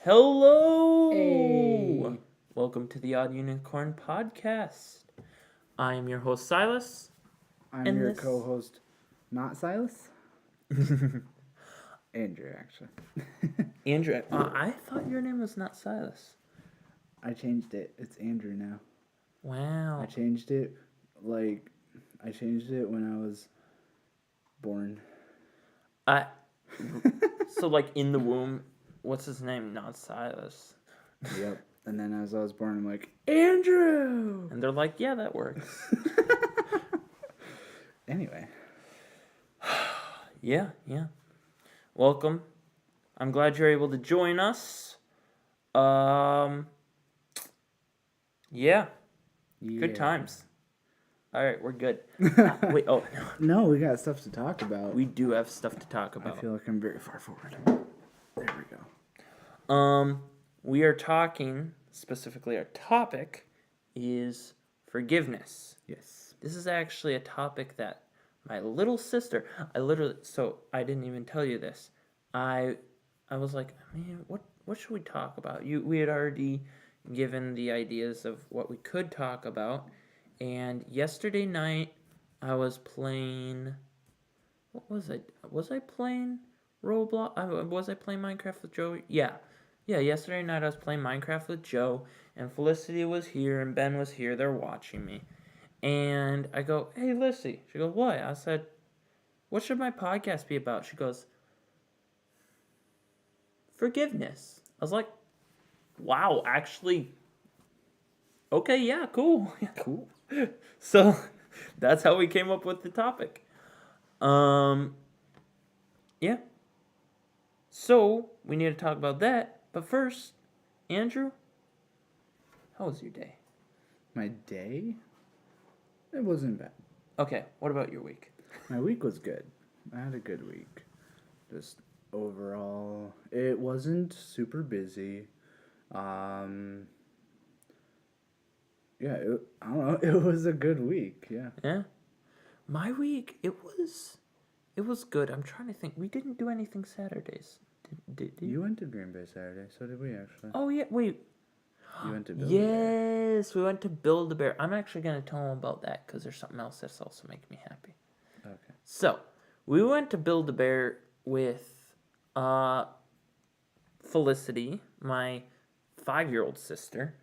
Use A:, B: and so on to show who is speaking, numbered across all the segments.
A: Hello!
B: Hey.
A: Welcome to the Odd Unicorn Podcast. I am your host, Silas.
B: I'm
A: And
B: your
A: this-
B: co-host, not Silas. Andrew, actually.
A: Andrew, I thought your name was not Silas.
B: I changed it. It's Andrew now.
A: Wow.
B: I changed it when I was born.
A: So, like, in the womb, what's his name? Not Silas.
B: Yep. And then as I was born, I'm like, Andrew!
A: And they're like, yeah, that works.
B: Anyway.
A: Yeah. Welcome. I'm glad you're able to join us. Yeah. Good times. All right, we're good. Wait, oh, no.
B: No, we got stuff to talk about.
A: We do have stuff to talk about.
B: I feel like I'm very far forward. There we go.
A: We are talking, specifically our topic is forgiveness.
B: Yes.
A: This is actually a topic that my little sister, so I didn't even tell you this. I was like, man, what should we talk about? We had already given the ideas of what we could talk about, and yesterday night I was playing, what was I? Was I playing Roblox? Was I playing Minecraft with Joe? Yeah, yesterday night I was playing Minecraft with Joe, and Felicity was here, and Ben was here, they're watching me. And I go, hey, Lissy. She goes, what? I said, what should my podcast be about? She goes, forgiveness. I was like, wow, actually, okay, yeah, cool. Yeah, cool. So, that's how we came up with the topic. Yeah. So, we need to talk about that. But first, Andrew, how was your day?
B: My day? It wasn't bad.
A: Okay, what about your week?
B: My week was good. I had a good week. Just overall, it wasn't super busy. Yeah, I don't know. It was a good week. Yeah.
A: Yeah. My week, it was good. I'm trying to think. We didn't do anything Saturdays. Did
B: You went to Green Bay Saturday. So did we actually.
A: Oh yeah, wait.
B: You went to Build-A-Bear.
A: Yes, we went to Build-A-Bear. I'm actually gonna tell them about that because there's something else that's also making me happy.
B: Okay.
A: So, we went to Build-A-Bear with Felicity, my 5-year-old sister,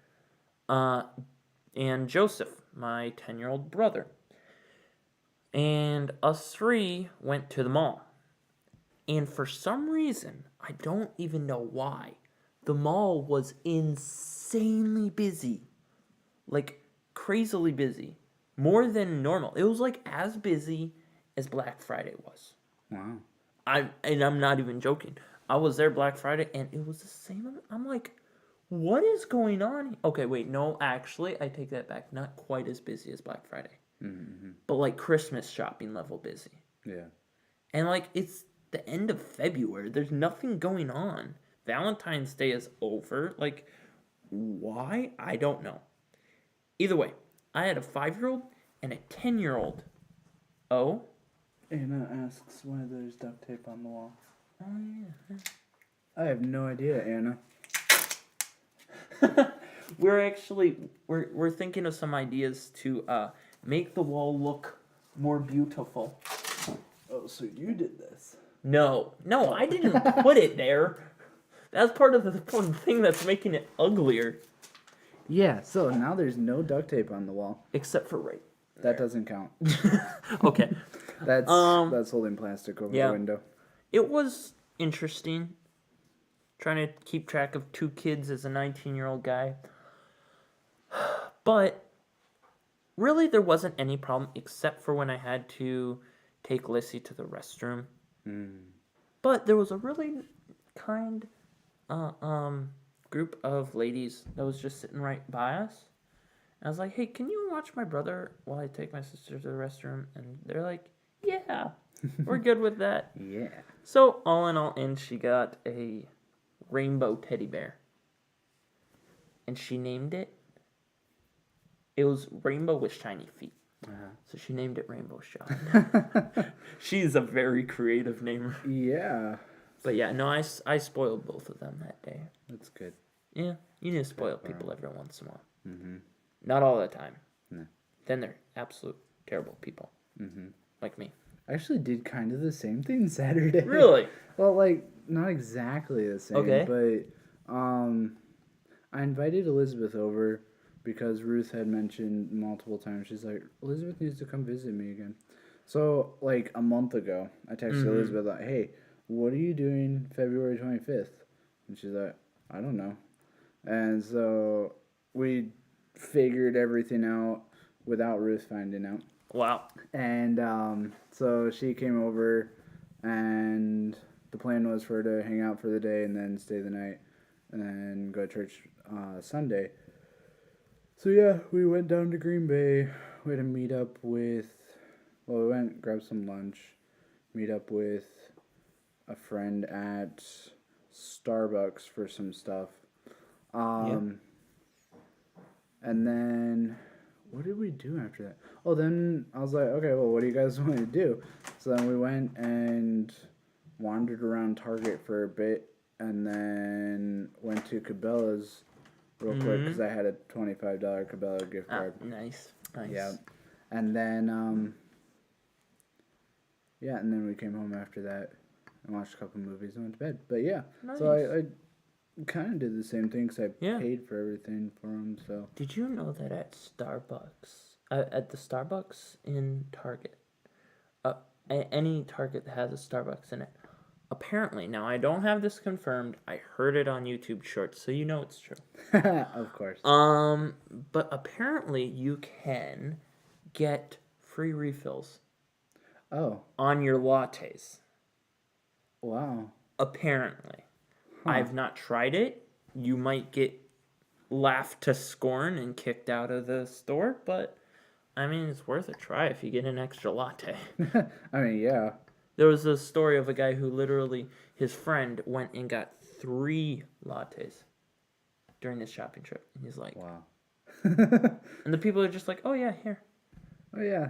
A: and Joseph, my 10-year-old brother. And us three went to the mall. And for some reason, I don't even know why, the mall was insanely busy. Like, crazily busy. More than normal. It was like as busy as Black Friday was.
B: Wow.
A: I'm not even joking. I was there Black Friday and it was the same. I'm like, what is going on? Okay, wait, no, actually, I take that back. Not quite as busy as Black Friday.
B: Mm-hmm.
A: But like Christmas shopping level busy.
B: Yeah.
A: And like, it's the end of February. There's nothing going on. Valentine's Day is over. Like, why? I don't know. Either way, I had a 5-year-old and a 10-year-old. Oh?
B: Anna asks why there's duct tape on the wall.
A: Oh, yeah.
B: I have no idea, Anna.
A: We're thinking of some ideas to make the wall look more beautiful.
B: Oh, so you did this?
A: No, I didn't put it there. That's part of the thing that's making it uglier.
B: Yeah, so now there's no duct tape on the wall.
A: Except for right.
B: That doesn't count.
A: Okay.
B: That's holding plastic over the window.
A: It was interesting trying to keep track of 2 kids as a 19-year-old guy. But really there wasn't any problem except for when I had to take Lissy to the restroom. But there was a really kind group of ladies that was just sitting right by us. And I was like, hey, can you watch my brother while I take my sister to the restroom? And they're like, yeah, we're good with that.
B: Yeah.
A: So all in all, she got a rainbow teddy bear. And she named it. It was rainbow with shiny feet. So she named it Rainbow Shine. She's a very creative namer.
B: Yeah.
A: But yeah, no, I spoiled both of them that day.
B: That's good.
A: Yeah, you need to spoil
B: for
A: people every once in a while.
B: Mm-hmm.
A: Not all the time.
B: No.
A: Then they're absolute terrible people.
B: Mm-hmm.
A: Like me.
B: I actually did kind of the same thing Saturday.
A: Really?
B: Well, like, not exactly the same,
A: Okay.
B: but I invited Elizabeth over because Ruth had mentioned multiple times. She's like, Elizabeth needs to come visit me again. So, like, a month ago, I texted Elizabeth, like, hey, what are you doing February 25th? And she's like, I don't know. And so we figured everything out without Ruth finding out.
A: Wow.
B: And so she came over, and the plan was for her to hang out for the day and then stay the night and then go to church Sunday. So yeah, we went down to Green Bay. We had to meet up with, we went grab some lunch, meet up with a friend at Starbucks for some stuff. And then, what did we do after that? Oh, then I was like, okay, well, what do you guys want to do? So then we went and wandered around Target for a bit, and then went to Cabela's real quick because I had a $25 Cabela gift card.
A: Nice.
B: Yeah, and then and then we came home after that and watched a couple movies and went to bed. But yeah, so I kind of did the same thing because I paid for everything for them. So
A: did you know that at Starbucks, at the Starbucks in Target, any Target that has a Starbucks in it, apparently, now I don't have this confirmed. I heard it on YouTube Shorts, so you know it's true.
B: of course.
A: But apparently you can get free refills.
B: Oh.
A: On your lattes.
B: Wow.
A: Apparently. I've not tried it. You might get laughed to scorn and kicked out of the store, but I mean, it's worth a try if you get an extra latte.
B: I mean, yeah.
A: There was a story of a guy who literally, his friend went and got 3 lattes during his shopping trip. And he's like,
B: wow.
A: And the people are just like, oh yeah, here.
B: Oh yeah.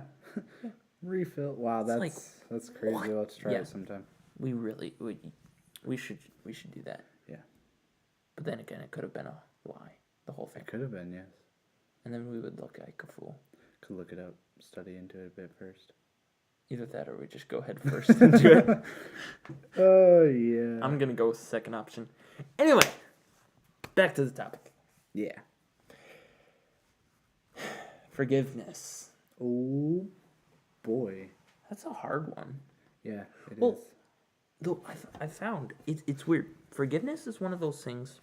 B: Refill. Wow, that's
A: like,
B: that's crazy.
A: what?
B: We'll have to try it sometime.
A: We should do that.
B: Yeah.
A: But then again, it could have been a lie, the whole thing.
B: It could have been, yes.
A: And then we would look like a fool.
B: Could look it up, study into it a bit first.
A: Either that or we just go head first into it.
B: Oh, yeah.
A: I'm going to go with the second option. Anyway, back to the topic.
B: Yeah.
A: Forgiveness.
B: Oh, boy.
A: That's a hard one.
B: Yeah, it
A: well,
B: is.
A: Though I found it's weird. Forgiveness is one of those things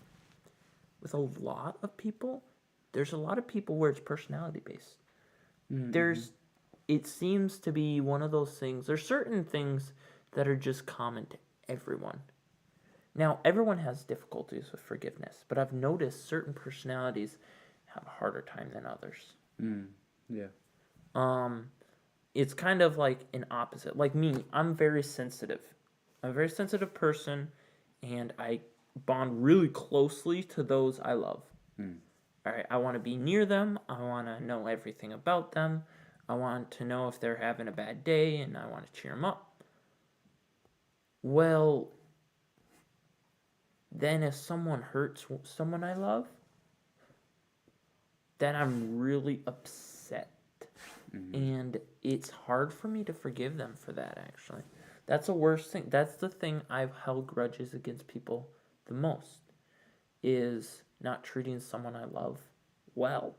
A: with a lot of people. There's a lot of people where it's personality based. Mm-hmm. It seems to be one of those things. There's certain things that are just common to everyone. Now, everyone has difficulties with forgiveness, but I've noticed certain personalities have a harder time than others.
B: Yeah.
A: It's kind of like an opposite. Like me, I'm very sensitive. I'm a very sensitive person, and I bond really closely to those I love. All right, I want to be near them. I want to know everything about them. I want to know if they're having a bad day, and I want to cheer them up. Well, then if someone hurts someone I love, then I'm really upset. And it's hard for me to forgive them for that, actually. That's the worst thing. That's the thing I've held grudges against people the most, is not treating someone I love well.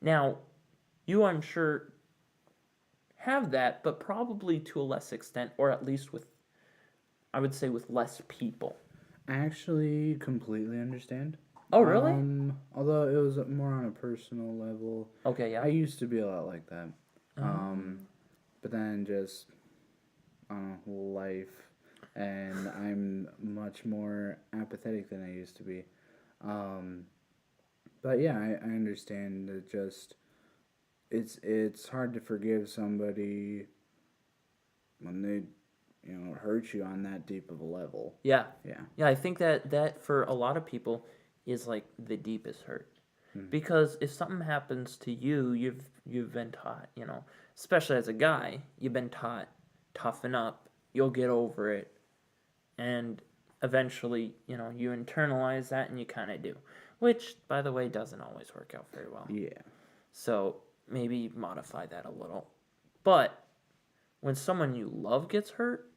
A: Now, you, I'm sure, have that, but probably to a less extent, or at least with, I would say, with less people.
B: I actually completely understand.
A: Oh, really?
B: Although it was more on a personal level.
A: Okay, yeah.
B: I used to be a lot like that. But then just, life, and I'm much more apathetic than I used to be. But yeah, I understand that just, it's hard to forgive somebody when they, hurt you on that deep of a level.
A: Yeah.
B: Yeah.
A: Yeah, I think that for a lot of people is like the deepest hurt. Because if something happens to you, you've been taught, especially as a guy, you've been taught, toughen up, you'll get over it. And eventually, you internalize that and you kind of do. Which, by the way, doesn't always work out very well.
B: Yeah.
A: So maybe modify that a little. But when someone you love gets hurt,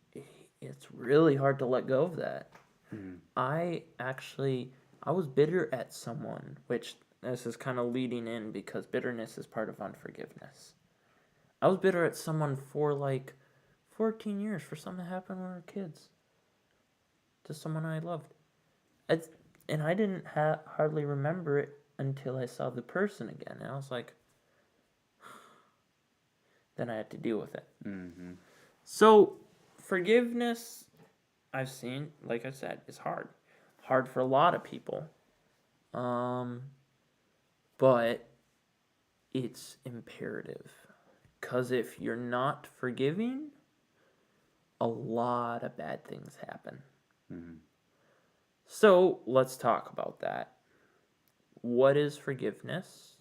A: it's really hard to let go of that.
B: Mm-hmm.
A: I was bitter at someone, which this is kind of leading in because bitterness is part of unforgiveness. I was bitter at someone for like 14 years for something that happened when we were kids to someone I loved. And I didn't hardly remember it until I saw the person again. And I was like, then I had to deal with it.
B: Mm-hmm.
A: So, forgiveness, I've seen, like I said, is hard. Hard for a lot of people. But it's imperative. Because if you're not forgiving, a lot of bad things happen.
B: Mm-hmm.
A: So, let's talk about that. What is forgiveness?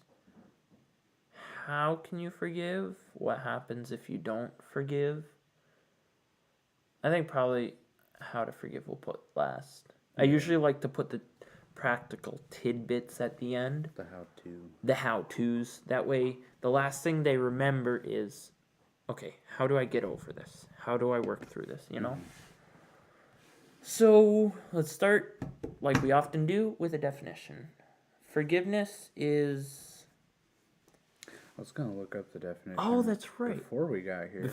A: How can you forgive? What happens if you don't forgive? I think probably how to forgive we'll put last. I usually like to put the practical tidbits at the end.
B: The how-to.
A: The how-tos. That way, the last thing they remember is, okay, how do I get over this? How do I work through this,
B: Mm-hmm.
A: So, let's start, like we often do, with a definition. Forgiveness is...
B: I was going to look up the definition.
A: Oh, that's right.
B: Before we got here.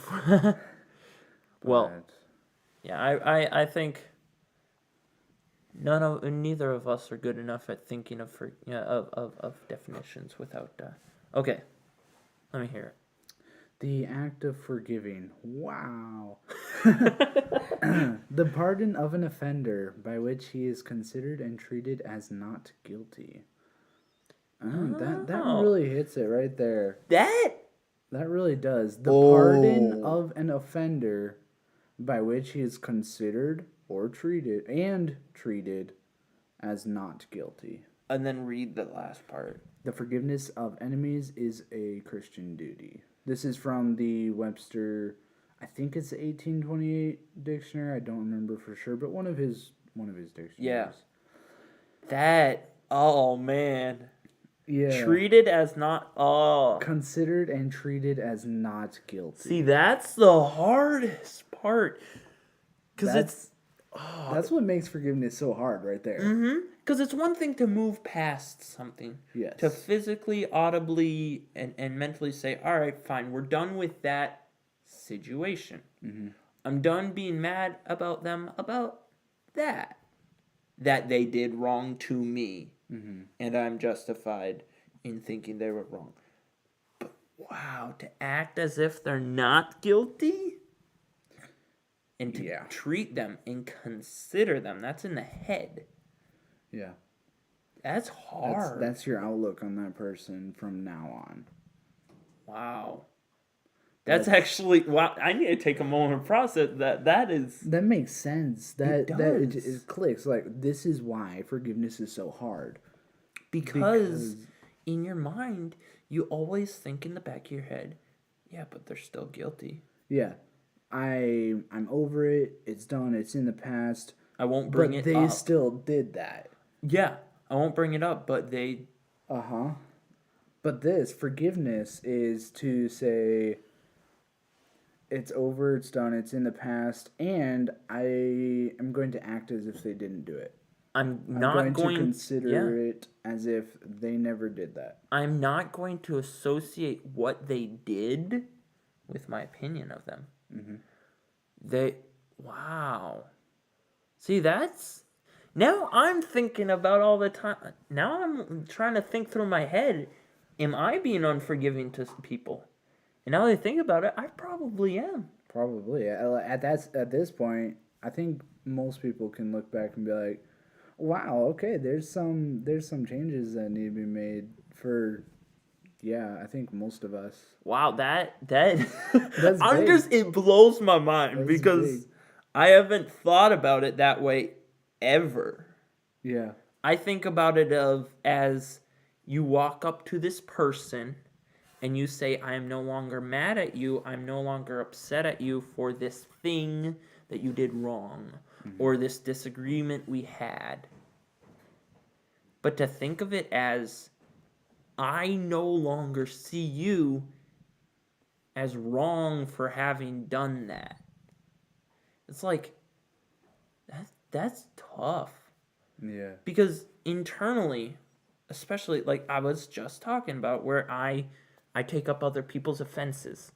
A: Well, yeah, I think neither of us are good enough at thinking of definitions without. Okay, let me hear it.
B: The act of forgiving. Wow. The pardon of an offender by which he is considered and treated as not guilty. That really hits it right there. That really does. The pardon of an offender by which he is considered or treated as not guilty.
A: And then read the last part.
B: The forgiveness of enemies is a Christian duty. This is from the Webster, I think it's the 1828 dictionary. I don't remember for sure, but one of his dictionaries.
A: Yeah. Oh man.
B: Yeah.
A: Treated as not.
B: Considered and treated as not guilty.
A: See, that's the hardest part. Because
B: that's what makes forgiveness so hard right there.
A: Mm-hmm. Because it's one thing to move past something.
B: Yes.
A: To physically, audibly, and mentally say, all right, fine, we're done with that situation.
B: Mm-hmm.
A: I'm done being mad about them about that. That they did wrong to me.
B: Mm-hmm.
A: And I'm justified in thinking they were wrong. But wow, to act as if they're not guilty? And to treat them and consider them. That's in the head.
B: Yeah.
A: That's hard.
B: That's your outlook on that person from now on.
A: Wow. That's actually... Wow, I need to take a moment to process that.
B: That makes sense. It clicks. Like, this is why forgiveness is so hard.
A: Because in your mind, you always think in the back of your head, yeah, but they're still guilty.
B: Yeah. I'm over it. It's done. It's in the past.
A: I won't bring it up.
B: But they still did that.
A: Yeah. I won't bring it up, but they...
B: Uh-huh. But this, forgiveness, is to say, it's over, it's done, it's in the past, and I am going to act as if they didn't do it.
A: I'm going
B: to consider it as if they never did that. I'm
A: not going to associate what they did with my opinion of them.
B: Mm-hmm.
A: Wow. See, that's... Now I'm thinking about all the time. Now I'm trying to think through my head. Am I being unforgiving to people? And now that I think about it, I probably am.
B: Probably. At this point, I think most people can look back and be like, wow, okay, there's some changes that need to be made for... Yeah, I think most of us.
A: Wow, that's
B: I'm
A: just, it blows my mind because big. I haven't thought about it that way ever.
B: Yeah.
A: I think about it as you walk up to this person and you say, I am no longer mad at you, I'm no longer upset at you for this thing that you did wrong. or this disagreement we had. But to think of it as, I no longer see you as wrong for having done that. It's like, that's tough.
B: Yeah.
A: Because internally, especially like I was just talking about, where I take up other people's offenses,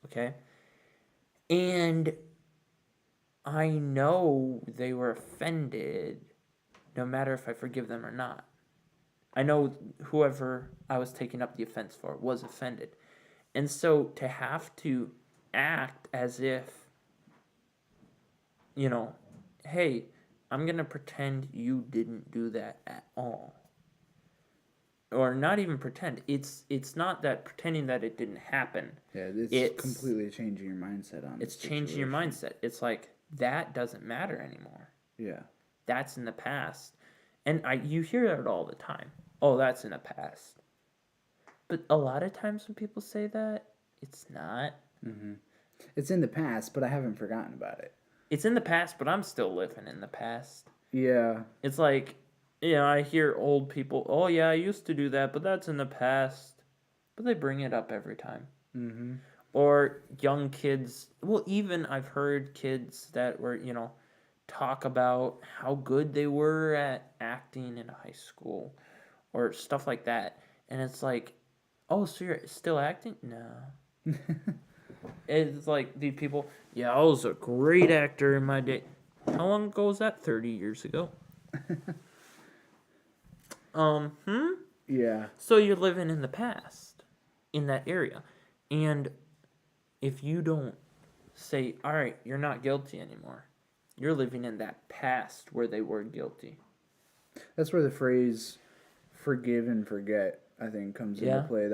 A: okay? And I know they were offended no matter if I forgive them or not. I know whoever I was taking up the offense for was offended. And so to have to act as if, hey, I'm going to pretend you didn't do that at all. Or not even pretend. It's not that pretending that it didn't happen.
B: Yeah, it's completely changing your mindset on it.
A: It's changing your mindset. It's like, that doesn't matter anymore.
B: Yeah.
A: That's in the past. And you hear it all the time. Oh, that's in the past. But a lot of times when people say that, it's not.
B: Mm-hmm. It's in the past, but I haven't forgotten about it.
A: It's in the past, but I'm still living in the past.
B: Yeah.
A: It's like, I hear old people, oh yeah, I used to do that, but that's in the past. But they bring it up every time.
B: Mm-hmm.
A: Or young kids, well, even I've heard kids that were, talk about how good they were at acting in high school or stuff like that. And it's like, oh, so you're still acting? No. It's like these people, yeah, I was a great actor in my day. How long ago was that? 30 years ago.
B: Yeah.
A: So you're living in the past in that area. And if you don't say, all right, you're not guilty anymore, you're living in that past where they were guilty.
B: That's where the phrase "forgive and forget" I think comes into play.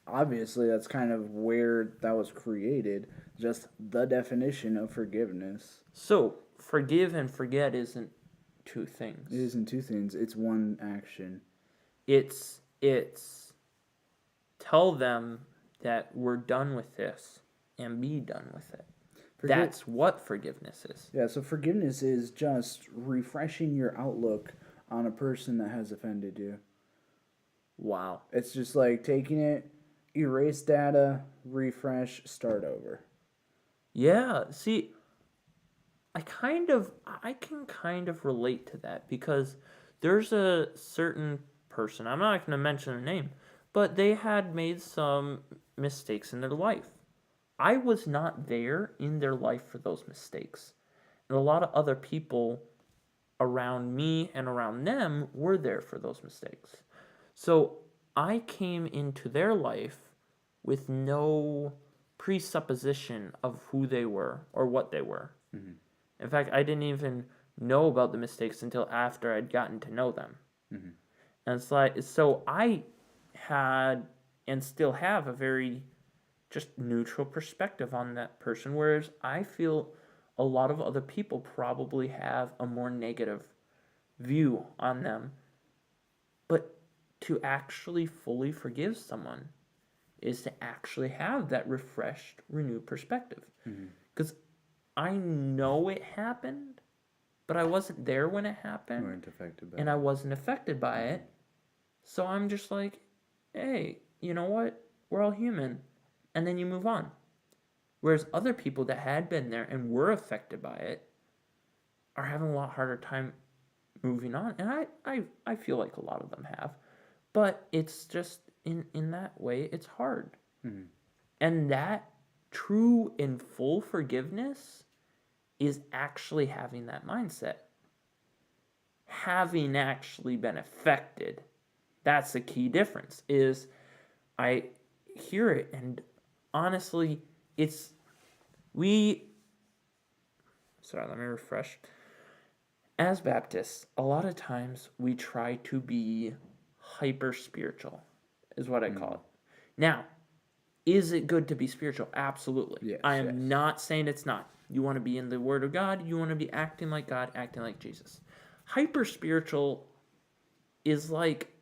B: Obviously that's kind of where that was created. Just the definition of forgiveness.
A: So forgive and forget isn't two things.
B: It isn't two things. It's one action.
A: It's tell them that we're done with this and be done with it. That's what forgiveness is.
B: Yeah, so forgiveness is just refreshing your outlook on a person that has offended you.
A: Wow.
B: It's just like taking it, erase data, refresh, start over.
A: Yeah, see, I can kind of relate to that because there's a certain person, I'm not going to mention a name, but they had made some mistakes in their life. I was not there in their life for those mistakes. And a lot of other people around me and around them were there for those mistakes. So I came into their life with no presupposition of who they were or what they were.
B: Mm-hmm.
A: In fact, I didn't even know about the mistakes until after I'd gotten to know them.
B: Mm-hmm.
A: And it's like, so I had and still have a very just neutral perspective on that person, whereas I feel a lot of other people probably have a more negative view on them. But to actually fully forgive someone is to actually have that refreshed, renewed perspective. Because I know it happened, but I wasn't there when it happened.
B: You weren't affected by
A: and I wasn't affected by it. So I'm just like, hey, you know what? We're all human. And then you move on. Whereas other people that had been there and were affected by it are having a lot harder time moving on. And I feel like a lot of them have. But it's just, in that way, it's hard.
B: Mm-hmm.
A: And that true and full forgiveness is actually having that mindset. Having actually been affected. That's the key difference. Is I hear it, and honestly, sorry, let me refresh. As Baptists, a lot of times we try to be hyper spiritual, is what I call it. Now, is it good to be spiritual? Absolutely.
B: Yes,
A: I am not saying it's not. You want to be in the Word of God, you want to be acting like God, acting like Jesus. Hyper spiritual is like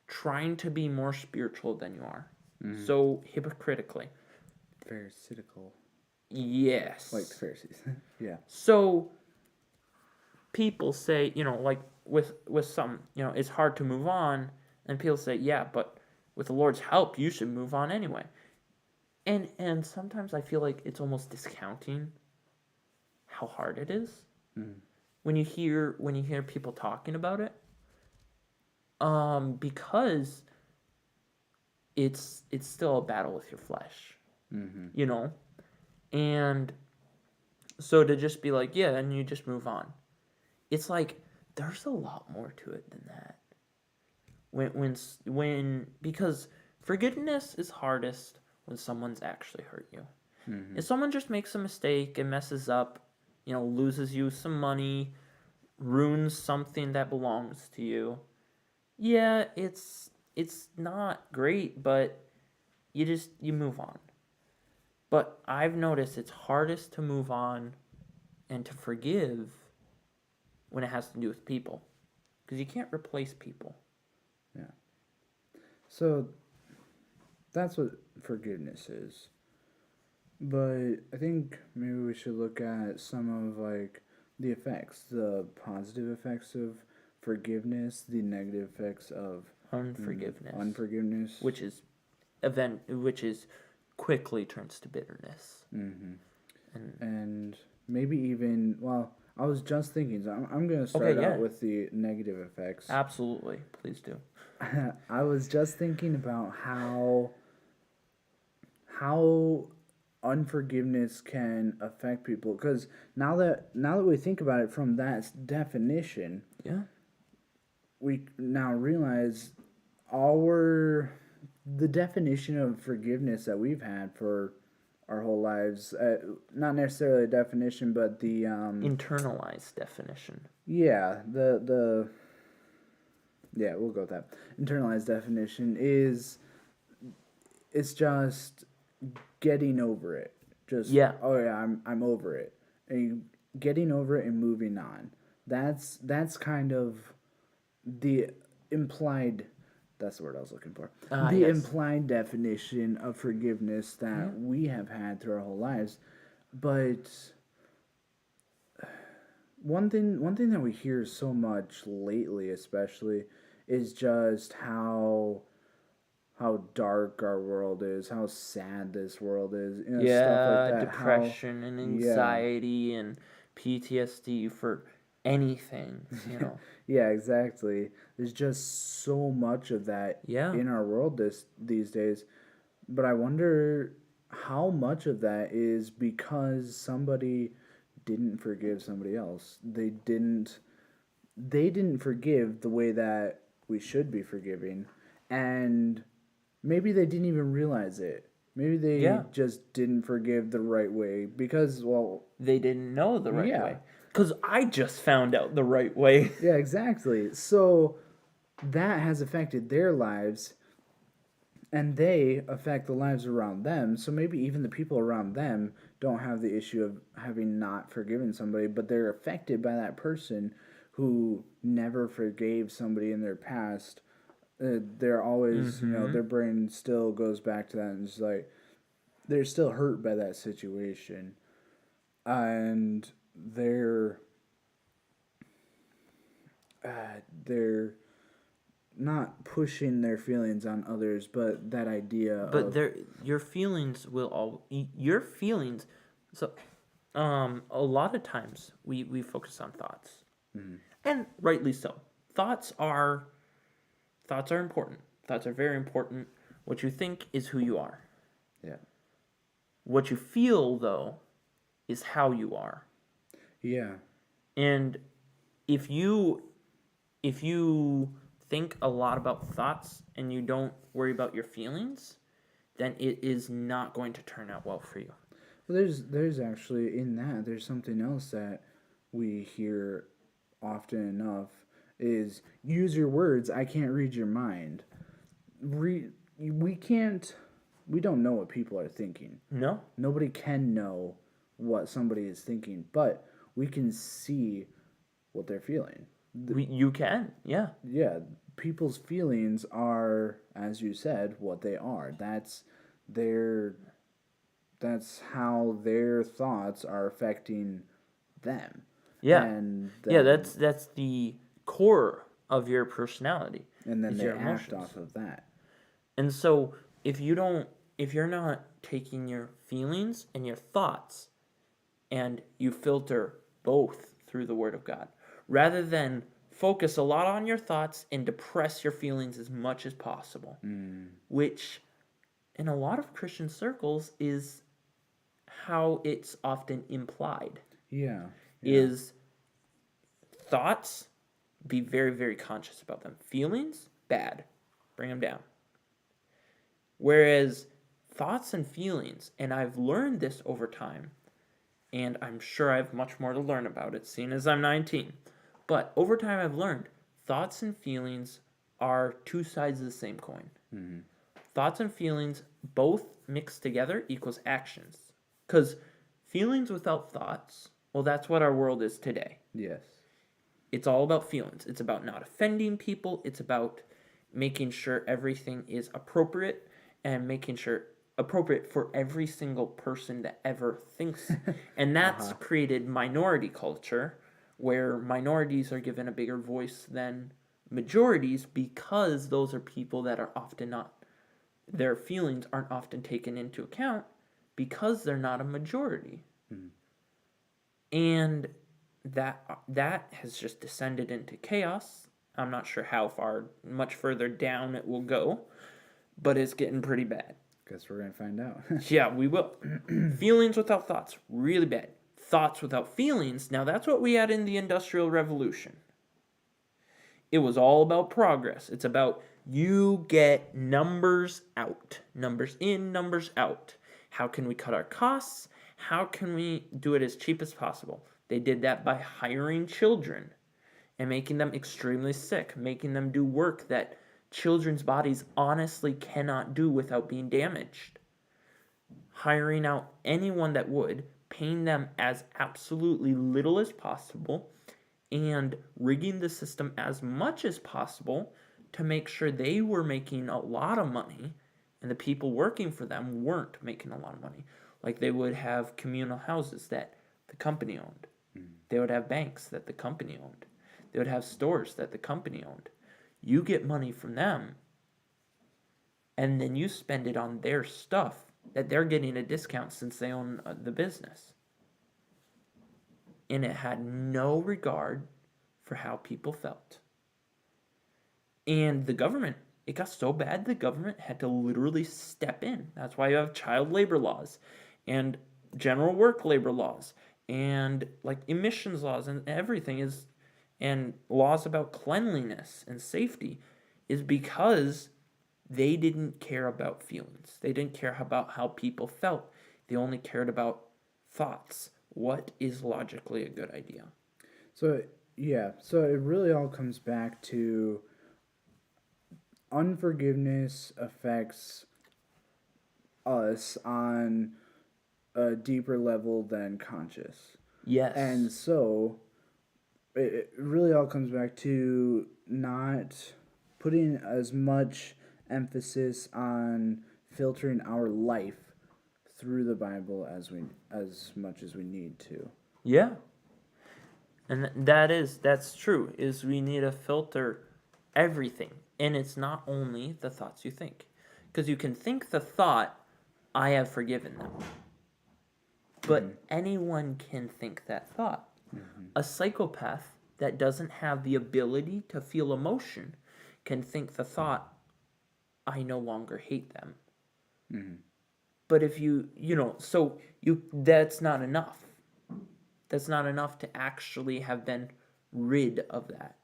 A: trying to be more spiritual than you are. So hypocritically.
B: Pharisaical.
A: Yes.
B: Like the Pharisees. Yeah.
A: So people say, like with some, it's hard to move on, and people say, yeah, but with the Lord's help, you should move on anyway. And sometimes I feel like it's almost discounting how hard it is
B: Mm.
A: when you hear people talking about it. Because it's still a battle with your flesh,
B: Mm-hmm.
A: you know? And so to just be like, yeah, and you just move on. It's like there's a lot more to it than that. When because forgiveness is hardest when someone's actually hurt you.
B: Mm-hmm.
A: If someone just makes a mistake and messes up, loses you some money, ruins something that belongs to you, yeah, it's not great, but you move on. But I've noticed it's hardest to move on and to forgive when it has to do with people, because you can't replace people.
B: Yeah. So that's what forgiveness is. But I think maybe we should look at some of like the effects, the positive effects of forgiveness, the negative effects of
A: Unforgiveness,
B: unforgiveness.
A: which is quickly turns to bitterness.
B: Mm-hmm.
A: And
B: And maybe even, well, I was just thinking, so I'm going to
A: okay,
B: start out
A: yeah,
B: with the negative effects.
A: absolutely, please do.
B: I was just thinking about how unforgiveness can affect people, because now that we think about it from that definition,
A: Yeah,
B: we now realize our the definition of forgiveness that we've had for our whole lives, not necessarily a definition, but the
A: internalized definition.
B: yeah, the yeah, we'll go with that. Internalized definition is, it's just getting over it. Just,
A: Yeah,
B: oh yeah, I'm over it. And getting over it and moving on. That's kind of the implied, that's the word I was looking for. The
A: yes,
B: implied definition of forgiveness that
A: yeah,
B: we have had through our whole lives. But one thing that we hear so much lately, especially, is just how dark our world is, how sad this world is, stuff like
A: yeah,
B: that. How,
A: depression and
B: yeah,
A: anxiety and PTSD for anything.
B: yeah, exactly. There's just so much of that
A: Yeah,
B: in our world these days. But I wonder how much of that is because somebody didn't forgive somebody else. They didn't forgive the way that we should be forgiving, and maybe they didn't even realize it. Maybe they
A: yeah,
B: just didn't forgive the right way because, well,
A: they didn't know the right
B: yeah.
A: way. Because I just found out the right way.
B: Yeah, exactly. So that has affected their lives, and they affect the lives around them. So maybe even the people around them don't have the issue of having not forgiven somebody, but they're affected by that person who never forgave somebody in their past. They're always,
A: Mm-hmm.
B: their brain still goes back to that, and it's like they're still hurt by that situation, and they're not pushing their feelings on others, but that idea
A: But
B: of,
A: your feelings will all your feelings. So, a lot of times we focus on thoughts,
B: mm,
A: and rightly so. Thoughts are important. Thoughts are very important. What you think is who you are.
B: yeah,
A: What you feel, though, is how you are.
B: yeah,
A: And if you if you think a lot about thoughts and you don't worry about your feelings, then it is not going to turn out well for you.
B: well, there's actually in that there's something else that we hear often enough is use your words. I can't read your mind. We can't. We don't know what people are thinking.
A: No,
B: Nobody can know what somebody is thinking, but we can see what they're feeling.
A: you can. Yeah.
B: Yeah, people's feelings are, as you said, what they are. That's their that's how their thoughts are affecting them,
A: Yeah.
B: and
A: Yeah,
B: then
A: that's the core of your personality is
B: they
A: your
B: act
A: emotions.
B: off of that.
A: And so if you're not taking your feelings and your thoughts and you filter both through the word of God rather than focus a lot on your thoughts and depress your feelings as much as possible, which in a lot of Christian circles is how it's often implied
B: Yeah, yeah,
A: is thoughts, be very, very conscious about them. Feelings, bad, bring them down. Whereas thoughts and feelings, and I've learned this over time, and I'm sure I have much more to learn about it, seeing as I'm 19. But over time, I've learned thoughts and feelings are two sides of the same coin.
B: mm-hmm.
A: Thoughts and feelings both mixed together equals actions. Because feelings without thoughts, well, that's what our world is today.
B: Yes.
A: It's all about feelings. It's about not offending people. It's about making sure everything is appropriate and making sure appropriate for every single person that ever thinks. And that's created minority culture where minorities are given a bigger voice than majorities because those are people that are often not, their feelings aren't often taken into account because they're not a majority. And that has just descended into chaos. I'm not sure how far, much further down it will go, but it's getting pretty bad.
B: Guess we're gonna find out.
A: Yeah, we will. Feelings without thoughts, really bad. Thoughts without feelings, now that's what we had in the Industrial Revolution. It was all about progress. It's about you get numbers out, numbers in, numbers out. How can we cut our costs? How can we do it as cheap as possible? They did that by hiring children and making them extremely sick, making them do work that children's bodies honestly cannot do without being damaged. Hiring out anyone that would, paying them as absolutely little as possible, and rigging the system as much as possible to make sure they were making a lot of money and the people working for them weren't making a lot of money. Like they would have communal houses that the company owned. They would have banks that the company owned. They would have stores that the company owned. You get money from them and then you spend it on their stuff that they're getting a discount since they own the business. And it had no regard for how people felt. And the government, it got so bad the government had to literally step in. That's why you have child labor laws and general work labor laws and like emissions laws and everything is and laws about cleanliness and safety is because they didn't care about feelings. They didn't care about how people felt. They only cared about thoughts. What is logically a good idea?
B: So yeah, so it really all comes back to unforgiveness affects us on a deeper level than conscious.
A: Yes.
B: And so it really all comes back to not putting as much emphasis on filtering our life through the Bible as much as we need to.
A: Yeah. And that's true, is we need to filter everything. And it's not only the thoughts you think. Because you can think the thought, I have forgiven them. But anyone can think that thought. A psychopath that doesn't have the ability to feel emotion can think the thought, I no longer hate them. But if that's not enough. That's not enough to actually have been rid of that.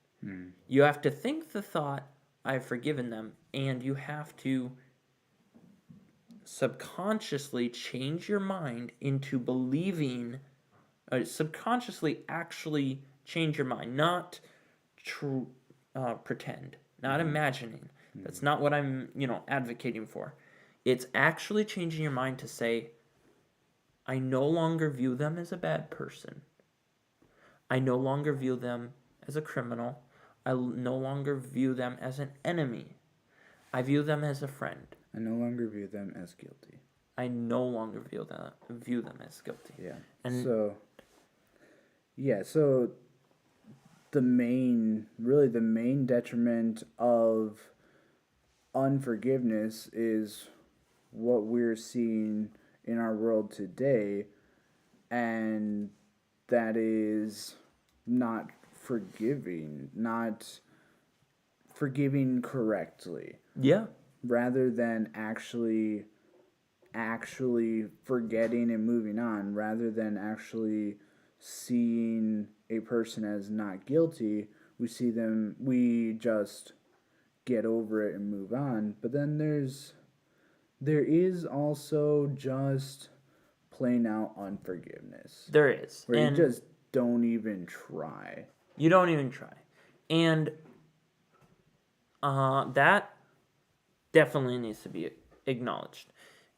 A: You have to think the thought, I've forgiven them, and you have to subconsciously change your mind into believing, subconsciously actually change your mind, not pretend, not imagining. That's not what I'm, advocating for. It's actually changing your mind to say, I no longer view them as a bad person. I no longer view them as a criminal. I no longer view them as an enemy. I view them as a friend.
B: I no longer view them as guilty.
A: I no longer view them as guilty.
B: Yeah.
A: And
B: So the main detriment of unforgiveness is what we're seeing in our world today, and that is not not forgiving correctly,
A: yeah,
B: rather than actually forgetting and moving on, rather than actually seeing a person as not guilty. We just get over it and move on. But then there is also just plain out unforgiveness,
A: there is.
B: where you
A: And
B: just don't even try.
A: you don't even try. And that definitely needs to be acknowledged.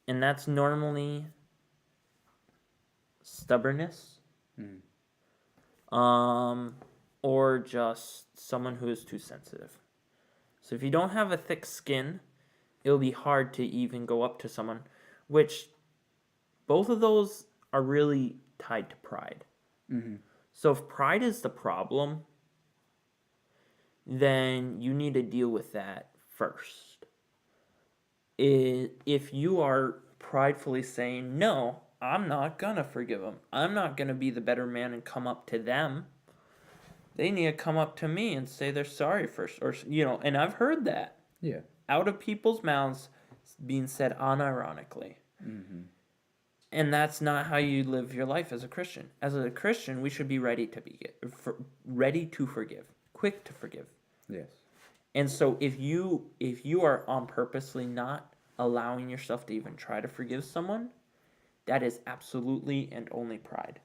A: And that's normally stubbornness, um, or just someone who is too sensitive. So if you don't have a thick skin, it'll be hard to even go up to someone, which both of those are really tied to pride. So if pride is the problem, then you need to deal with that first. If you are pridefully saying, no, I'm not gonna forgive them, I'm not gonna be the better man and come up to them, they need to come up to me and say they're sorry first. Or, and I've heard that
B: Yeah.
A: out of people's mouths being said unironically. And that's not how you live your life as a Christian. As a Christian, we should be ready to forgive, quick to forgive.
B: Yes.
A: And so if you are on purposely not allowing yourself to even try to forgive someone, that is absolutely and only pride.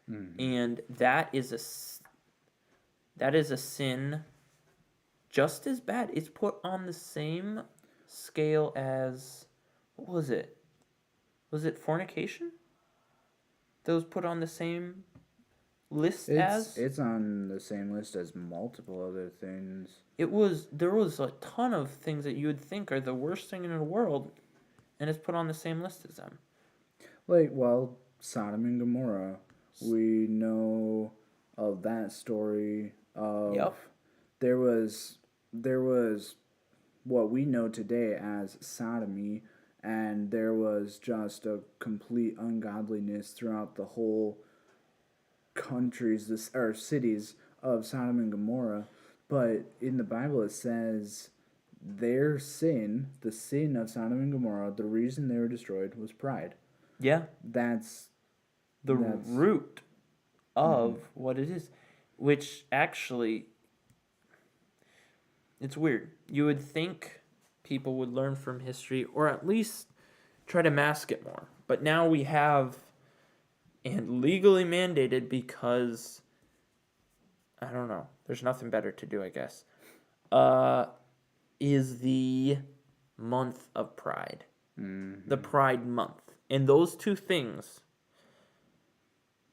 A: And that is a sin just as bad. It's put on the same scale as, what was it? Was it fornication? That was put on the same list as?
B: It's on the same list as multiple other things.
A: There was a ton of things that you would think are the worst thing in the world, and it's put on the same list as them.
B: Like, well, Sodom and Gomorrah, we know of that story of
A: Yep.
B: there was what we know today as sodomy, and there was just a complete ungodliness throughout the whole or cities of Sodom and Gomorrah. But in the Bible it says their sin, the sin of Sodom and Gomorrah, the reason they were destroyed was pride.
A: Yeah.
B: That's
A: The root of what it is, which actually, it's weird. You would think people would learn from history, or at least try to mask it more. But now we have, and legally mandated because, I don't know, there's nothing better to do, I guess, is the month of Pride. The Pride Month. And those two things,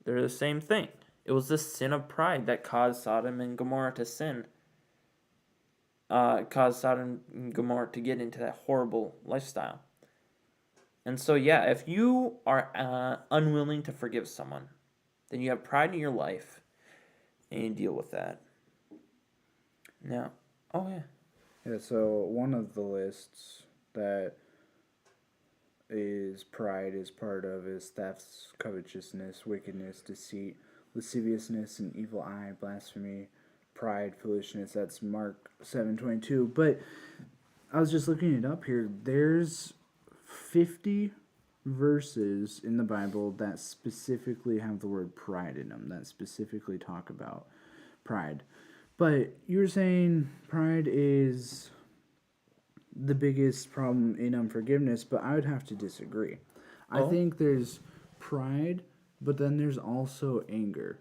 A: they're the same thing. It was the sin of pride that caused Sodom and Gomorrah to sin. Caused Sodom and Gomorrah to get into that horrible lifestyle. And so, yeah, if you are unwilling to forgive someone, then you have pride in your life, and you deal with that. Now, oh yeah.
B: Yeah, so one of the lists that is pride is part of is thefts, covetousness, wickedness, deceit, lasciviousness, an evil eye, blasphemy, pride, foolishness. That's Mark 7:22. But I was just looking it up here. There's 50 verses in the Bible that specifically have the word pride in them, that specifically talk about pride. But you were saying pride is the biggest problem in unforgiveness, but I would have to disagree. I think there's pride, but then there's also anger.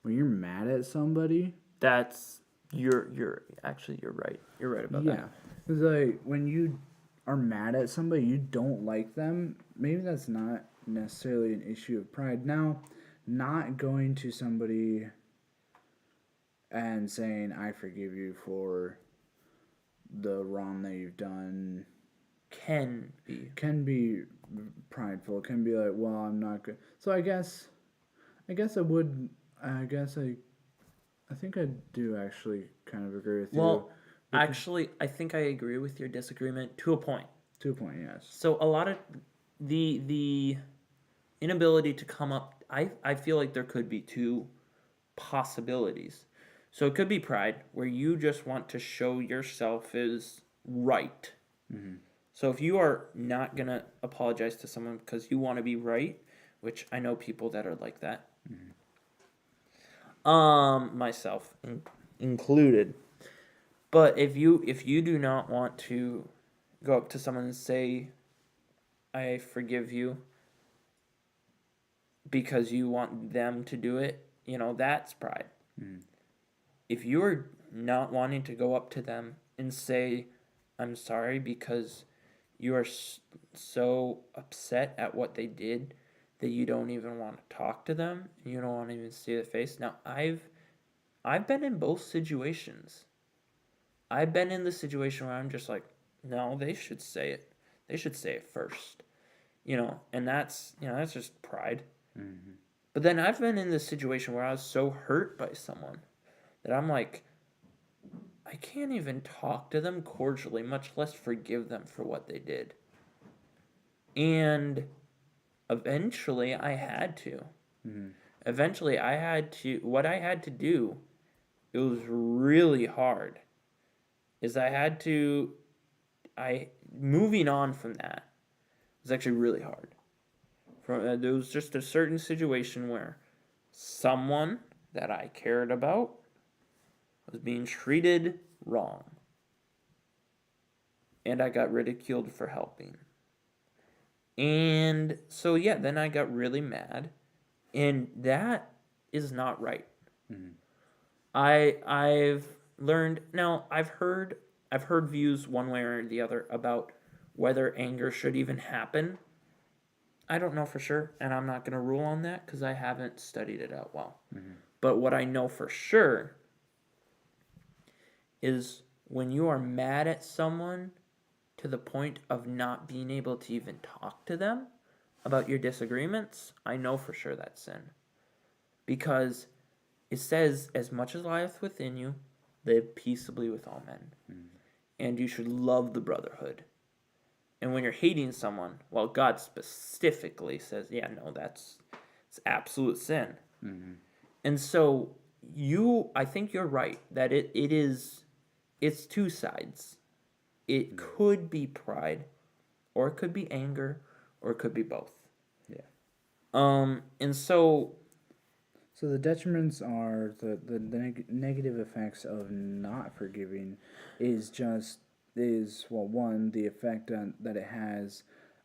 B: When you're mad at somebody,
A: That's you're actually you're right. You're right about that.
B: It's like when you are mad at somebody, you don't like them. Maybe that's not necessarily an issue of pride. Now, not going to somebody and saying, I forgive you for the wrong that you've done
A: Can be.
B: can be prideful. It can be like, well, I'm not good. So I guess I would. I guess I think I do actually kind of agree with you.
A: Well,
B: Because
A: actually, I think I agree with your disagreement to a point.
B: to a point, yes.
A: So a lot of the inability to come up, I feel like there could be two possibilities. So it could be pride, where you just want to show yourself is right.
B: Mm-hmm.
A: So if you are not gonna apologize to someone because you want to be right, which I know people that are like that, myself included. But if you do not want to go up to someone and say, "I forgive you," because you want them to do it, that's pride.
B: Mm-hmm.
A: If you're not wanting to go up to them and say, "I'm sorry," because you are so upset at what they did that you don't even want to talk to them, you don't want to even see their face. Now, I've been in both situations. I've been in the situation where I'm just like, no, they should say it. They should say it first. And that's just pride.
B: Mm-hmm.
A: But then I've been in this situation where I was so hurt by someone that I'm like, I can't even talk to them cordially, much less forgive them for what they did. And eventually I had to.
B: Mm-hmm.
A: Eventually I had to, what I had to do, it was really hard, is moving on from that was actually really hard. There was just a certain situation where someone that I cared about was being treated wrong. And I got ridiculed for helping. And so, yeah, then I got really mad. And that is not right.
B: Mm-hmm.
A: I've learned now. I've heard views one way or the other about whether anger should even happen. I don't know for sure, and I'm not going to rule on that because I haven't studied it out well.
B: Mm-hmm.
A: But what I know for sure is when you are mad at someone to the point of not being able to even talk to them about your disagreements, I know for sure that's sin. Because it says, as much as lieth within you, live peaceably with all men.
B: Mm-hmm.
A: And you should love the brotherhood. And when you're hating someone, well, God specifically says, yeah, no, it's absolute sin.
B: Mm-hmm.
A: And so I think you're right that it's two sides. It could be pride, or it could be anger, or it could be both.
B: Yeah.
A: And so
B: So the detriments are the negative effects of not forgiving is well, one, the effect that it has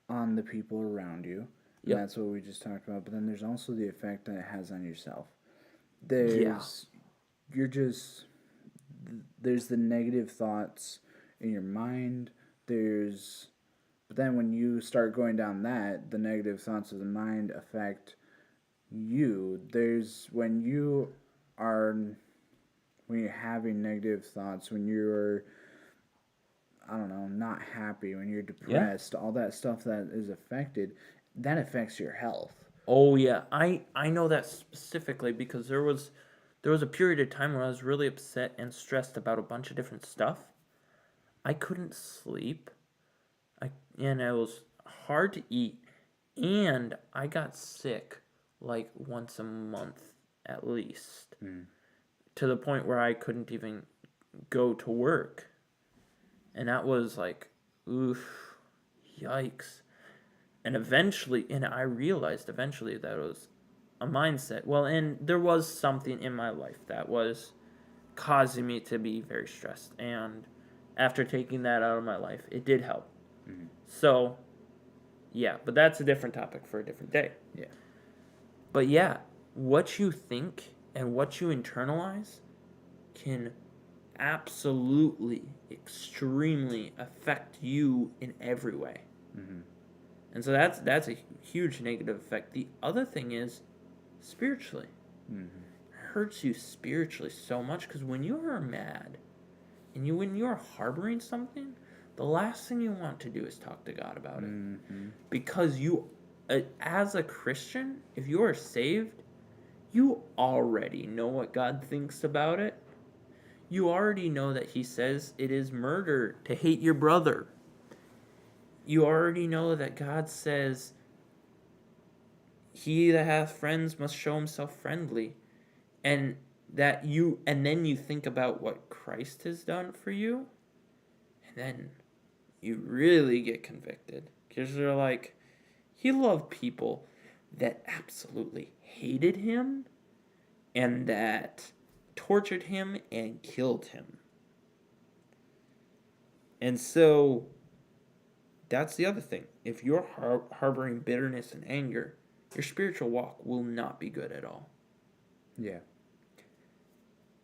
B: on the people around you, and
A: Yep.
B: that's what we just talked about. But then there's also the effect that it has on yourself.
A: Yeah.
B: You're just there's the negative thoughts in your mind. But then when you start going down the negative thoughts of the mind affect you. There's are when you're having negative thoughts, when you're, I don't know, not happy, when you're
A: Yeah.
B: depressed, all that stuff that is affected, that affects your health.
A: Oh yeah. I know that specifically because there was a period of time where I was really upset and stressed about a bunch of different stuff. I couldn't sleep. And it was hard to eat, and I got sick like once a month at least,
B: Mm.
A: to the point where I couldn't even go to work. And that was like, oof, yikes. And I realized eventually that it was a mindset. Well, and there was something in my life that was causing me to be very stressed. And after taking that out of my life, it did help.
B: Mm.
A: So, yeah, but that's a different topic for a different day.
B: Yeah.
A: But yeah, what you think and what you internalize can absolutely, extremely affect you in every way.
B: Mm-hmm.
A: And so that's a huge negative effect. The other thing is spiritually.
B: Mm-hmm.
A: It hurts you spiritually so much because when you are mad and when you are harboring something, the last thing you want to do is talk to God about it.
B: Mm-hmm.
A: Because you, as a Christian, if you are saved, you already know what God thinks about it. You already know that He says it is murder to hate your brother. You already know that God says, he that hath friends must show himself friendly. And and then you think about what Christ has done for you, and then you really get convicted. Because you're like, he loved people that absolutely hated him and that tortured him and killed him. And so that's the other thing. If you're harboring bitterness and anger, your spiritual walk will not be good at all.
B: Yeah.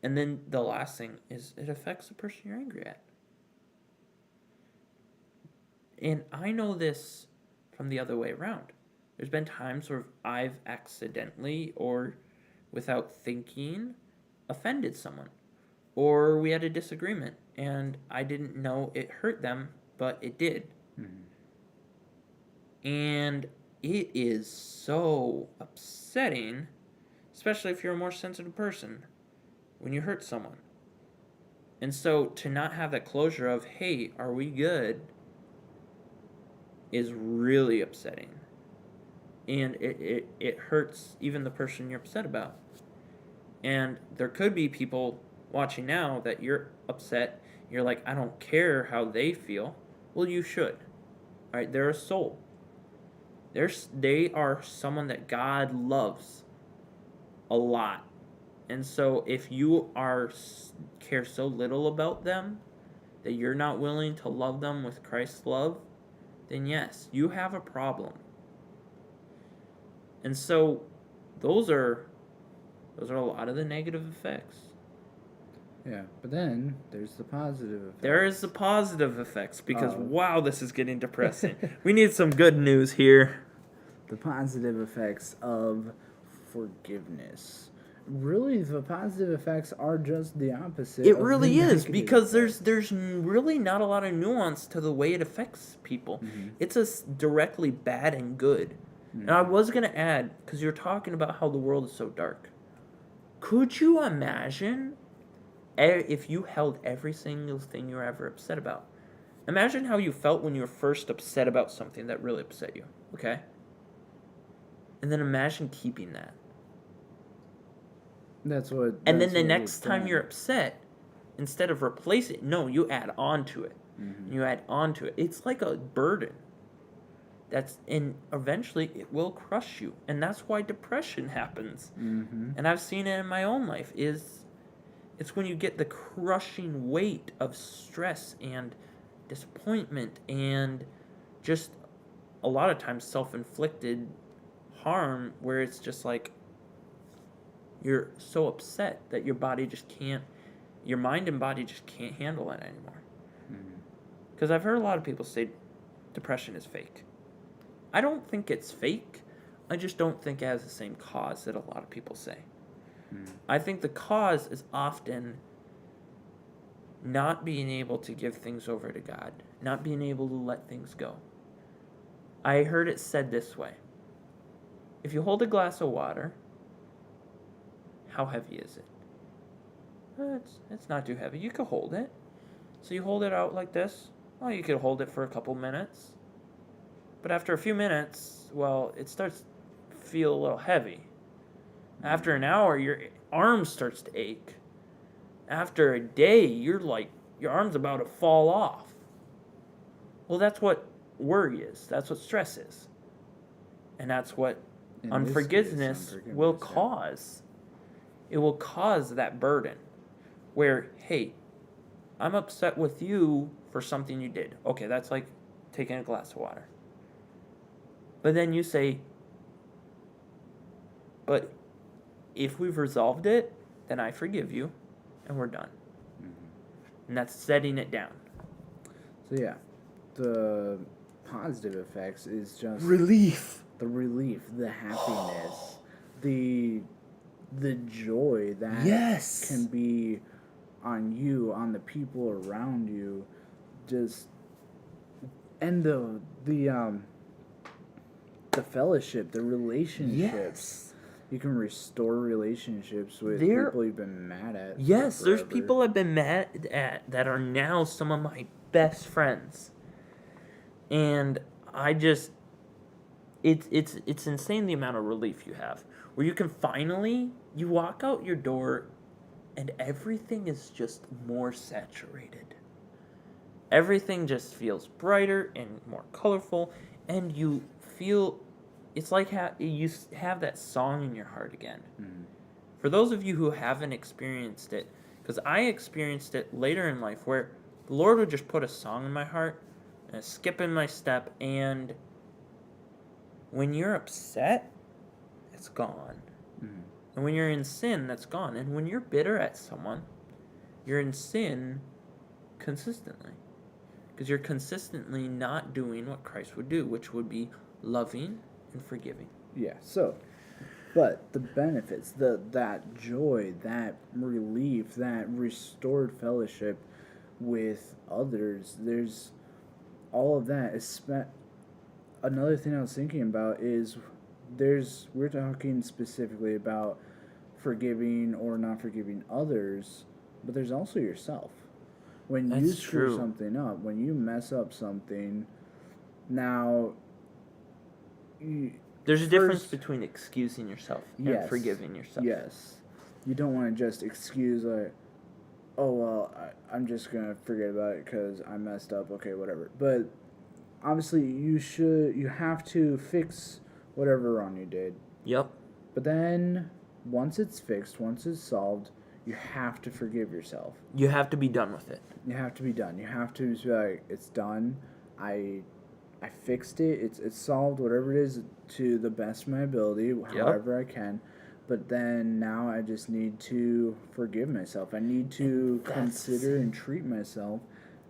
A: And then the last thing is it affects the person you're angry at. And I know this from the other way around. There's been times where I've accidentally or without thinking offended someone. Or we had a disagreement and I didn't know it hurt them, but it did.
B: Mm-hmm.
A: And it is so upsetting, especially if you're a more sensitive person, when you hurt someone. And so to not have that closure of, hey, are we good, is really upsetting. And it hurts even the person you're upset about. And there could be people watching now that you're upset. You're like, I don't care how they feel. Well, you should. All right, they're a soul. They are someone that God loves a lot. And so if you care so little about them that you're not willing to love them with Christ's love, then yes, you have a problem. And so those are a lot of the negative effects.
B: Yeah, but then there's the positive effects.
A: There is the positive effects because wow, this is getting depressing. We need some good news here.
B: The positive effects of forgiveness. Really, the positive effects are just the opposite.
A: It really is because there's really not a lot of nuance to the way it affects people.
B: Mm-hmm.
A: It's directly bad and good.
B: Mm-hmm.
A: And I was gonna add, because you're talking about how the world is so dark. Could you imagine if you held every single thing you were ever upset about? Imagine how you felt when you were first upset about something that really upset you. Okay. And then imagine keeping that. And then the next time you're upset, instead of replace it, no, you add on to it.
B: Mm-hmm.
A: You add on to it. It's like a burden. And eventually it will crush you. And that's why depression happens.
B: Mm-hmm.
A: And I've seen it in my own life. It's when you get the crushing weight of stress and disappointment and just a lot of times self-inflicted harm, where it's just like you're so upset that your mind and body just can't handle it anymore. Because I've heard a lot of people say depression is fake. I don't think it's fake. I just don't think it has the same cause that a lot of people say. I think the cause is often not being able to give things over to God, not being able to let things go. I heard it said this way. If you hold a glass of water, how heavy is it? It's not too heavy. You could hold it. So you hold it out like this. Well, you could hold it for a couple minutes. But after a few minutes, well, it starts to feel a little heavy. After an hour, your arm starts to ache. After a day, you're like, your arm's about to fall off. Well, that's what worry is. That's what stress is. And that's what unforgiveness will cause. It will cause that burden where, hey, I'm upset with you for something you did. Okay, that's like taking a glass of water. But then you say, but if we've resolved it, then I forgive you, and we're done. And that's setting it down.
B: So yeah, the positive effects is just
A: relief.
B: The relief, the happiness, the joy that can be on you, on the people around you, just And the fellowship, the relationships.
A: Yes.
B: You can restore relationships with
A: There,
B: people you've been mad at
A: yes,
B: for
A: there's
B: forever.
A: people I've been mad at that are now some of my best friends. And I just, it's insane the amount of relief you have. Where you can finally, you walk out your door and everything is just more saturated. Everything just feels brighter and more colorful, and you feel it's like you have that song in your heart again.
B: Mm.
A: For those of you who haven't experienced it, because I experienced it later in life, where the Lord would just put a song in my heart, and a skip in my step, and when you're upset, it's gone.
B: Mm.
A: And when you're in sin, that's gone. And when you're bitter at someone, you're in sin consistently. Because you're consistently not doing what Christ would do, which would be loving and forgiving.
B: Yeah, so, but the benefits, that joy, that relief, that restored fellowship with others, there's all of that. Another thing I was thinking about is we're talking specifically about forgiving or not forgiving others, but there's also yourself. When you
A: That's
B: screw
A: true.
B: something up, when you mess up something, now
A: There's a difference
B: first,
A: between excusing yourself and
B: yes,
A: forgiving yourself.
B: yes, you don't want to just excuse like, oh well, I'm just gonna forget about it because I messed up. Okay, whatever. But obviously, you have to fix whatever wrong you did.
A: Yep.
B: But then once it's fixed, once it's solved, you have to forgive yourself.
A: You have to be done with it.
B: You have to be done. You have to be like, it's done. I fixed it. It's solved. Whatever it is, to the best of my ability, however I can. But then now I just need to forgive myself. I need to consider and treat myself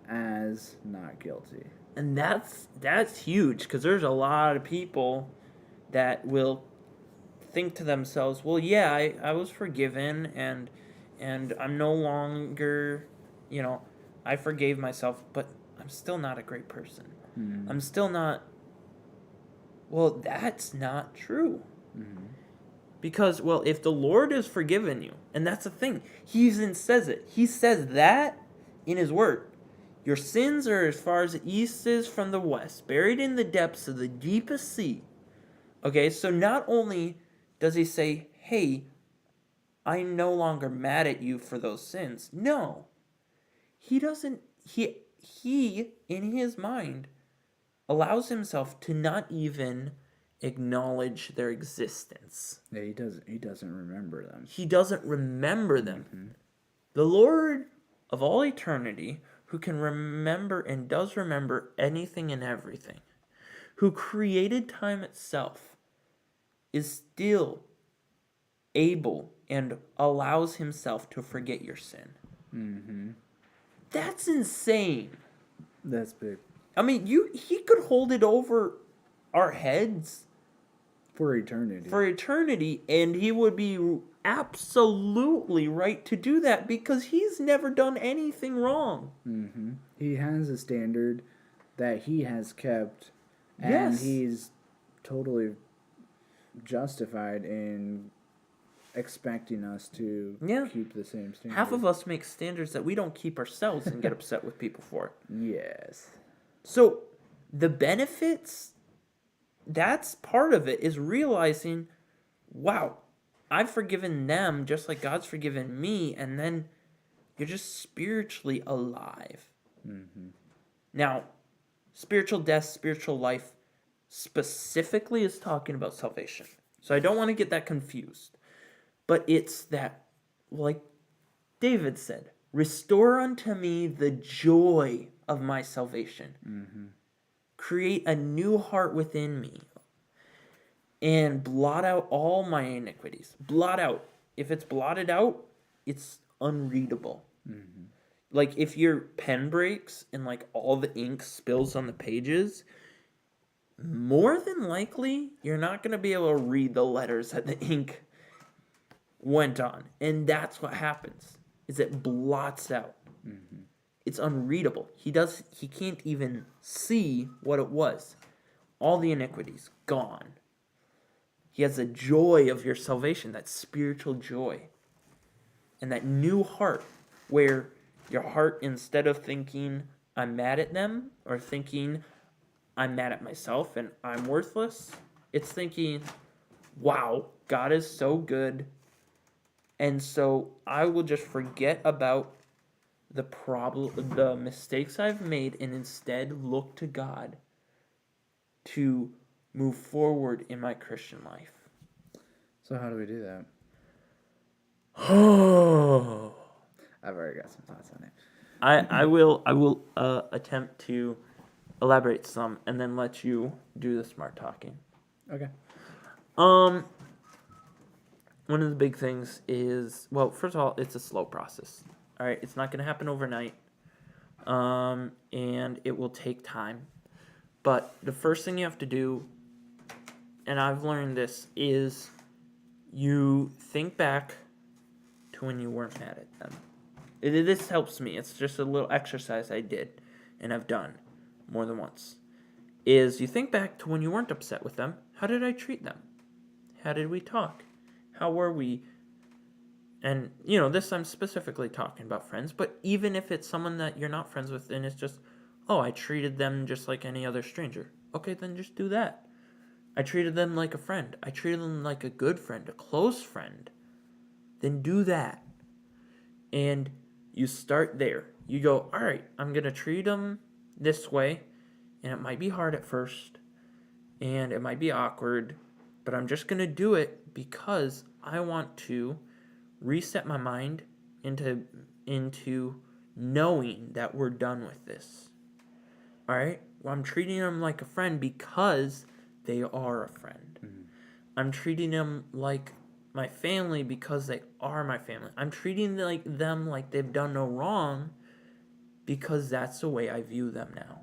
B: as not guilty.
A: And that's huge, because there's a lot of people that will think to themselves, well, yeah, I was forgiven, and I'm no longer, I forgave myself, but I'm still not a great person. I'm still not. Well, that's not true.
B: Mm-hmm.
A: Because, well, if the Lord has forgiven you, and that's the thing, He even says it. He says that in His Word. Your sins are as far as the east is from the west, buried in the depths of the deepest sea. Okay, so not only does He say, hey, I'm no longer mad at you for those sins. No. He doesn't, he in His mind, allows Himself to not even acknowledge their existence.
B: Yeah, he doesn't remember them.
A: He doesn't remember them.
B: Mm-hmm.
A: The Lord of all eternity, who can remember and does remember anything and everything, who created time itself, is still able and allows Himself to forget your sin.
B: Mm-hmm.
A: That's insane.
B: That's big.
A: I mean, He could hold it over our heads
B: For eternity.
A: for eternity, and He would be absolutely right to do that, because He's never done anything wrong.
B: Mm-hmm. He has a standard that He has kept, and
A: Yes.
B: He's totally justified in expecting us to keep the same standard.
A: Half of us make standards that we don't keep ourselves and get upset with people for it.
B: Yes.
A: So the benefits, that's part of it, is realizing, wow, I've forgiven them just like God's forgiven me, and then you're just spiritually alive.
B: Mm-hmm.
A: Now, spiritual death, spiritual life specifically is talking about salvation. So I don't want to get that confused. But it's that, like David said, restore unto me the joy of my salvation.
B: Mm-hmm.
A: Create a new heart within me. And blot out all my iniquities. Blot out. If it's blotted out, it's unreadable.
B: Mm-hmm.
A: Like if your pen breaks and like all the ink spills on the pages, more than likely you're not going to be able to read the letters that the ink went on. And that's what happens, is it blots out.
B: Mm-hmm.
A: It's unreadable. He can't even see what it was. All the iniquities gone. He has the joy of your salvation, that spiritual joy. And that new heart where your heart, instead of thinking I'm mad at them or thinking I'm mad at myself and I'm worthless, it's thinking, wow, God is so good. And so I will just forget about the mistakes I've made and instead look to God to move forward in my Christian life.
B: So how do we do that?
A: Oh.
B: I've already got some thoughts on it.
A: I will attempt to elaborate some and then let you do the smart talking.
B: Okay.
A: One of the big things is, well, first of all, it's a slow process. All right, it's not going to happen overnight. And it will take time. But the first thing you have to do, and I've learned this, is you think back to when you weren't mad at them. This helps me. It's just a little exercise I did and I've done more than once. Is you think back to when you weren't upset with them. How did I treat them? How did we talk? How were we? And, this I'm specifically talking about friends, but even if it's someone that you're not friends with and it's just, oh, I treated them just like any other stranger. Okay, then just do that. I treated them like a friend. I treated them like a good friend, a close friend. Then do that. And you start there. You go, all right, I'm going to treat them this way. And it might be hard at first. And it might be awkward. But I'm just going to do it because I want to reset my mind into knowing that we're done with this. All right? Well, I'm treating them like a friend because they are a friend. Mm-hmm. I'm treating them like my family because they are my family. I'm treating them like they've done no wrong because that's the way I view them now.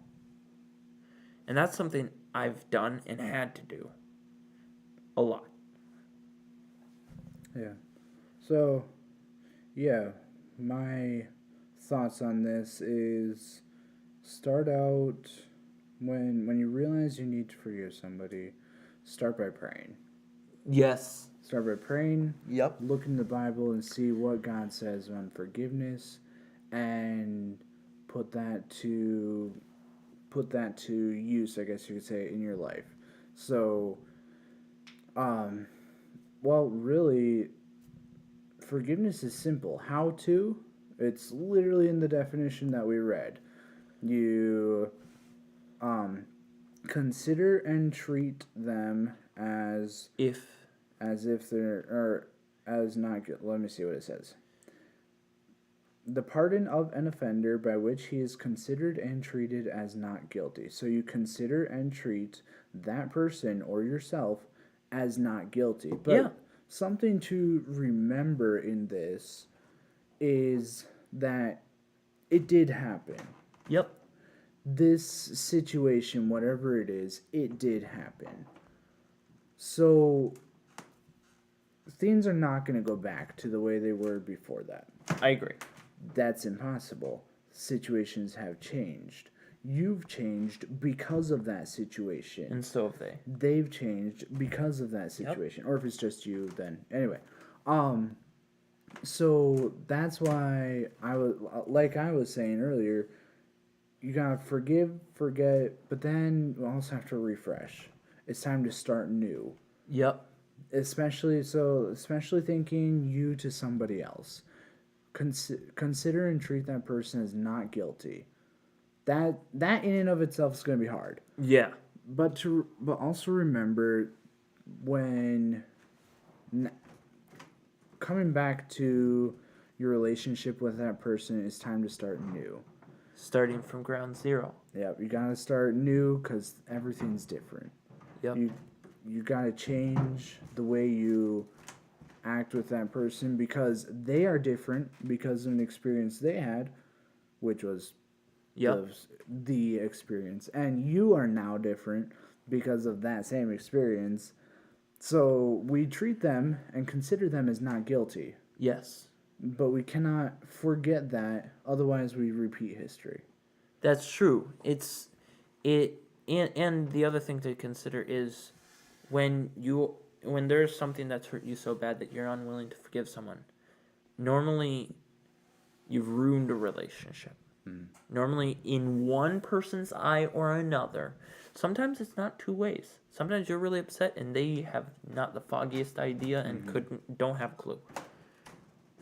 A: And that's something I've done and had to do a lot.
B: Yeah. So, yeah, my thoughts on this is start out when you realize you need to forgive somebody, start by praying.
A: Yes.
B: Start by praying.
A: Yep.
B: Look in the Bible and see what God says on forgiveness, and put that to use, I guess you could say, in your life. So, well, really, forgiveness is simple. How to? It's literally in the definition that we read. You consider and treat them as
A: if
B: they're, or as not good. Let me see what it says. The pardon of an offender by which he is considered and treated as not guilty. So you consider and treat that person or yourself as not guilty. But something to remember in this is that it did happen.
A: Yep.
B: This situation, whatever it is, it did happen. So things are not going to go back to the way they were before that.
A: I agree.
B: That's impossible. Situations have changed. You've changed because of that situation.
A: And so have they.
B: They've changed because of that situation. Yep. Or if it's just you, then anyway. So that's why I was saying earlier, you gotta forgive, forget, but then you also have to refresh. It's time to start new.
A: Yep.
B: Especially thinking you to somebody else. Consider and treat that person as not guilty. That in and of itself is going to be hard.
A: Yeah.
B: But also remember when coming back to your relationship with that person, it's time to start new.
A: Starting from ground zero.
B: Yeah, you got to start new because everything's different.
A: Yep.
B: You got to change the way you act with that person because they are different because of an experience they had, which was the experience, and you are now different because of that same experience. So we treat them and consider them as not guilty.
A: Yes.
B: but we cannot forget that. Otherwise, we repeat history.
A: That's true. And the other thing to consider is when there's something that's hurt you so bad that you're unwilling to forgive someone. Normally, you've ruined a relationship. Normally, in one person's eye or another. Sometimes it's not two ways. Sometimes you're really upset and they have not the foggiest idea and don't have a clue.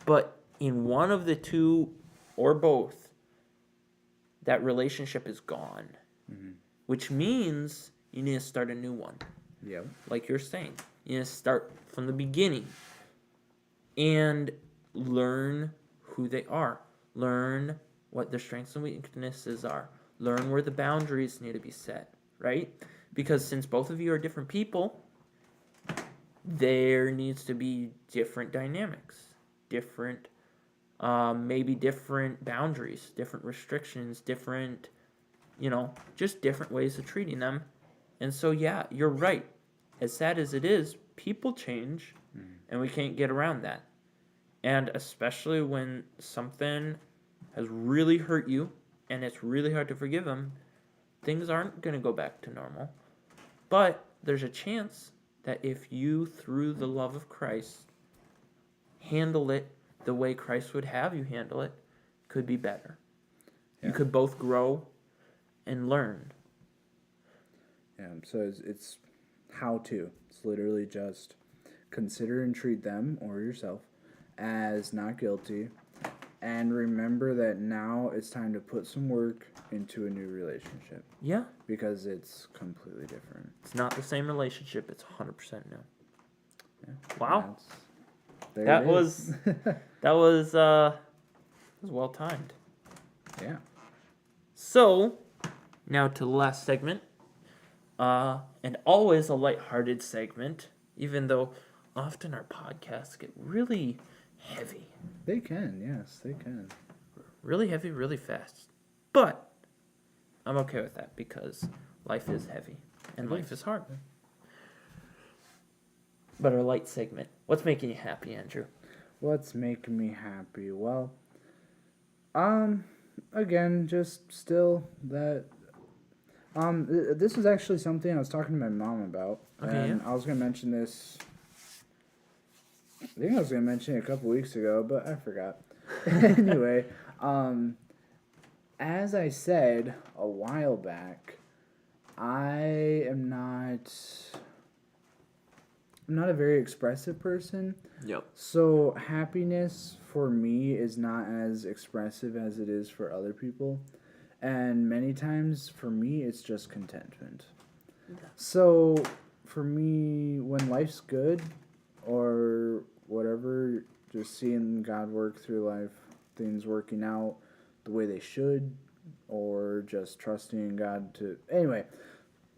A: But in one of the two or both, that relationship is gone. Which means you need to start a new one.
B: Yep.
A: Like you're saying. You need to start from the beginning. And learn who they are. Learn what their strengths and weaknesses are. Learn where the boundaries need to be set. Right? Because since both of you are different people, there needs to be different dynamics. Different, maybe different boundaries, different restrictions, different, just different ways of treating them. And so, yeah, you're right. As sad as it is, people change, and we can't get around that. And especially when something has really hurt you, and it's really hard to forgive them, things aren't going to go back to normal. But there's a chance that if you, through the love of Christ, handle it the way Christ would have you handle it, could be better. Yeah. You could both grow and learn.
B: Yeah, so it's how to. It's literally just consider and treat them or yourself as not guilty, and remember that now it's time to put some work into a new relationship.
A: Yeah.
B: Because it's completely different.
A: It's not the same relationship. It's 100% new.
B: Yeah.
A: Wow. That was well timed.
B: Yeah.
A: So, now to the last segment. And always a lighthearted segment, even though often our podcasts get really heavy.
B: They can, yes, they can.
A: Really heavy, really fast. But I'm okay with that because life is heavy and life is hard. But our light segment, what's making you happy, Andrew?
B: What's making me happy? Well, again, just still that. This was actually something I was talking to my mom about, and I was gonna mention this. I think I was gonna mention it a couple weeks ago, but I forgot. Anyway, as I said a while back, I'm not a very expressive person.
A: Yep.
B: So happiness for me is not as expressive as it is for other people. And many times for me it's just contentment. Yeah. So for me, when life's good or whatever, just seeing God work through life, things working out the way they should, or just trusting in God to... Anyway,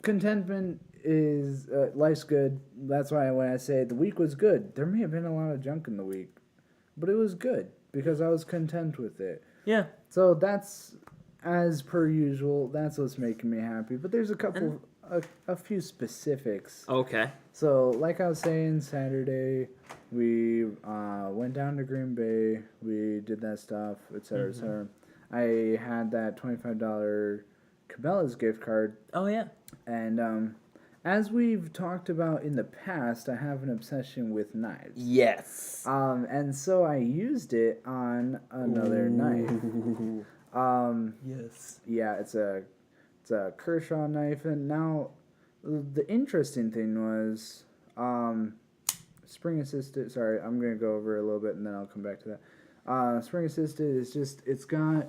B: contentment is life's good. That's why when I say the week was good, there may have been a lot of junk in the week, but it was good because I was content with it.
A: Yeah.
B: So that's, as per usual, that's what's making me happy. But there's a few specifics.
A: Okay.
B: So like I was saying, Saturday we went down to Green Bay. We did that stuff, etc., etc. I had that $25 Cabela's gift card.
A: Oh yeah.
B: And as we've talked about in the past, I have an obsession with knives.
A: Yes.
B: And so I used it on another knife.
A: Yes.
B: Yeah, it's a Kershaw knife, and now the interesting thing was spring assisted. Sorry, I'm gonna go over it a little bit and then I'll come back to that. Spring assisted is just it's got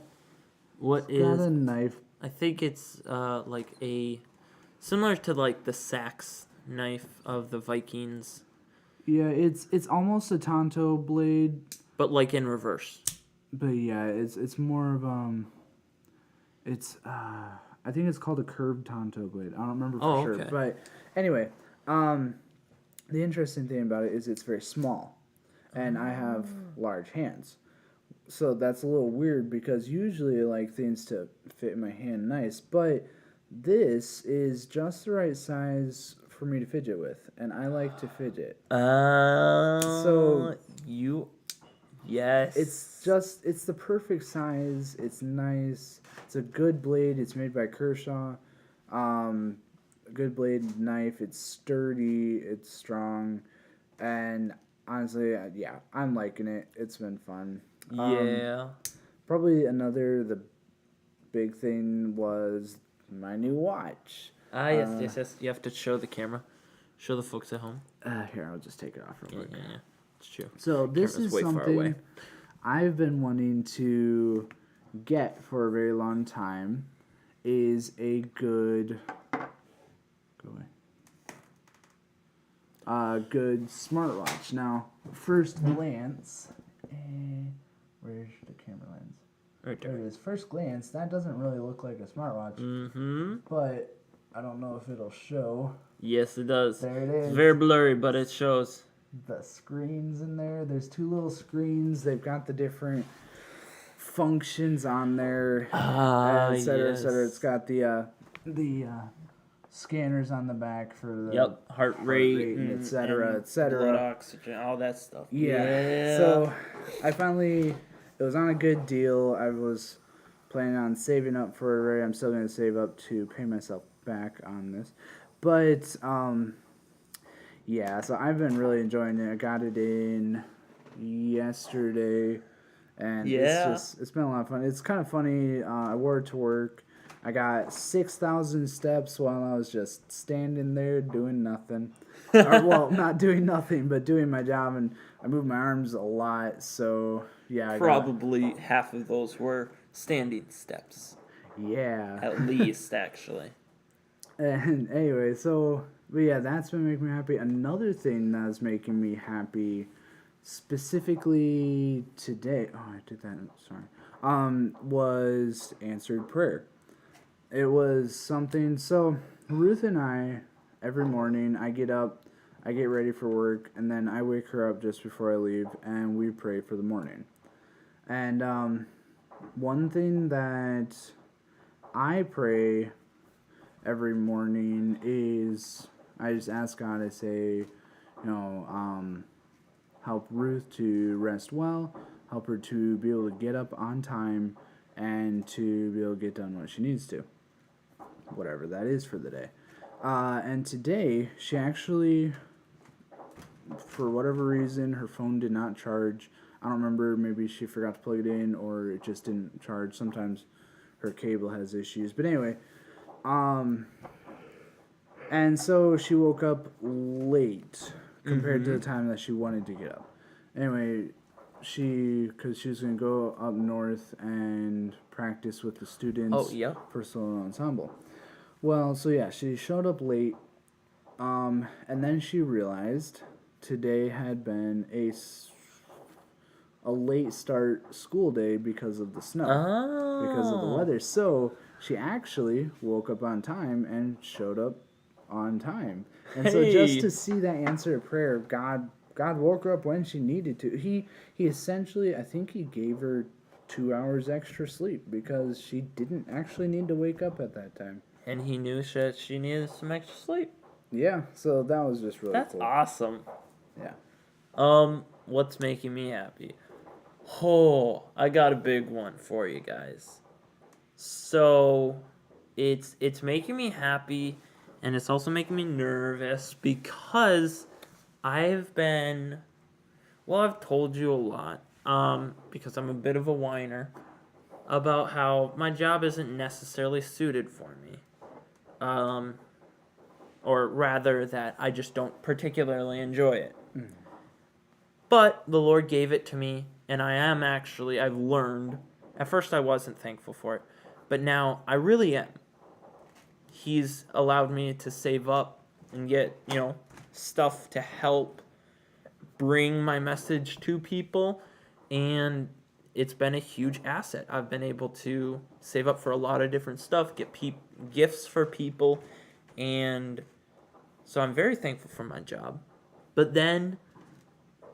B: a knife.
A: I think it's like a similar to like the Sax knife of the Vikings.
B: Yeah, it's almost a Tonto blade,
A: but like in reverse.
B: But yeah, it's more of I think it's called a curved Tonto blade. I don't remember for sure.
A: Okay.
B: But anyway, the interesting thing about it is it's very small, and I have large hands. So that's a little weird because usually I like things to fit in my hand nice, but this is just the right size for me to fidget with, and I like to fidget.
A: So you Yes.
B: It's the perfect size. It's nice. It's a good blade. It's made by Kershaw. A good blade knife. It's sturdy. It's strong, and honestly, yeah, I'm liking it. It's been fun.
A: Yeah.
B: Probably the big thing was my new watch.
A: Yes. You have to show the camera. Show the folks at home.
B: Here, I'll just take it off real quick.
A: Yeah. It's true.
B: So this
A: Camera's
B: is
A: way far away.
B: something I've been wanting to get for a very long time. Is a good good smartwatch. Now, first glance, where's the camera lens?
A: Right
B: There
A: there.
B: it is. First glance, that doesn't really look like a smartwatch,
A: Mm-hmm.
B: but I don't know if it'll show.
A: Yes, it does.
B: There it
A: It's
B: is.
A: very blurry, but it shows.
B: The screens in there. There's two little screens. They've got the different functions on there, et cetera, et cetera. It's got the scanners on the back for the
A: Heart rate,
B: et cetera, et cetera.
A: blood oxygen, all that stuff.
B: Yeah. So it was on a good deal. I was planning on saving up for it. I'm still going to save up to pay myself back on this. But, yeah, so I've been really enjoying it. I got it in yesterday, and it's been a lot of fun. It's kind of funny. I wore it to work. I got 6,000 steps while I was just standing there doing nothing. Well, not doing nothing, but doing my job, and I moved my arms a lot, so yeah.
A: Probably half of those were standing steps.
B: Yeah.
A: At least, actually.
B: And anyway, but yeah, that's been making me happy. Another thing that's making me happy, specifically today, I did that, sorry, was answered prayer. It was something, so Ruth and I, every morning, I get up, I get ready for work, and then I wake her up just before I leave, and we pray for the morning. And one thing that I pray every morning is I just ask God, I say, help Ruth to rest well, help her to be able to get up on time, and to be able to get done what she needs to, whatever that is for the day. And today, she actually, for whatever reason, her phone did not charge. I don't remember, maybe she forgot to plug it in, or it just didn't charge. Sometimes her cable has issues. But anyway, and so she woke up late compared to the time that she wanted to get up. Anyway, because she was going to go up north and practice with the students for solo ensemble. Well, so yeah, she showed up late, and then she realized today had been a late start school day because of the snow, because of the weather. So she actually woke up on time and showed up on time. And so just to see that answer of prayer, God woke her up when she needed to. He essentially, I think he gave her 2 hours extra sleep because she didn't actually need to wake up at that time.
A: And he knew that she needed some extra sleep.
B: Yeah, so that was just really
A: That's
B: cool.
A: awesome.
B: Yeah.
A: What's making me happy? Oh, I got a big one for you guys. So, it's making me happy, and it's also making me nervous because I've told you a lot, because I'm a bit of a whiner, about how my job isn't necessarily suited for me. Or rather that I just don't particularly enjoy it. But the Lord gave it to me, and I've learned. At first I wasn't thankful for it, but now I really am. He's allowed me to save up and get, stuff to help bring my message to people, and it's been a huge asset. I've been able to save up for a lot of different stuff, get gifts for people, and so I'm very thankful for my job. But then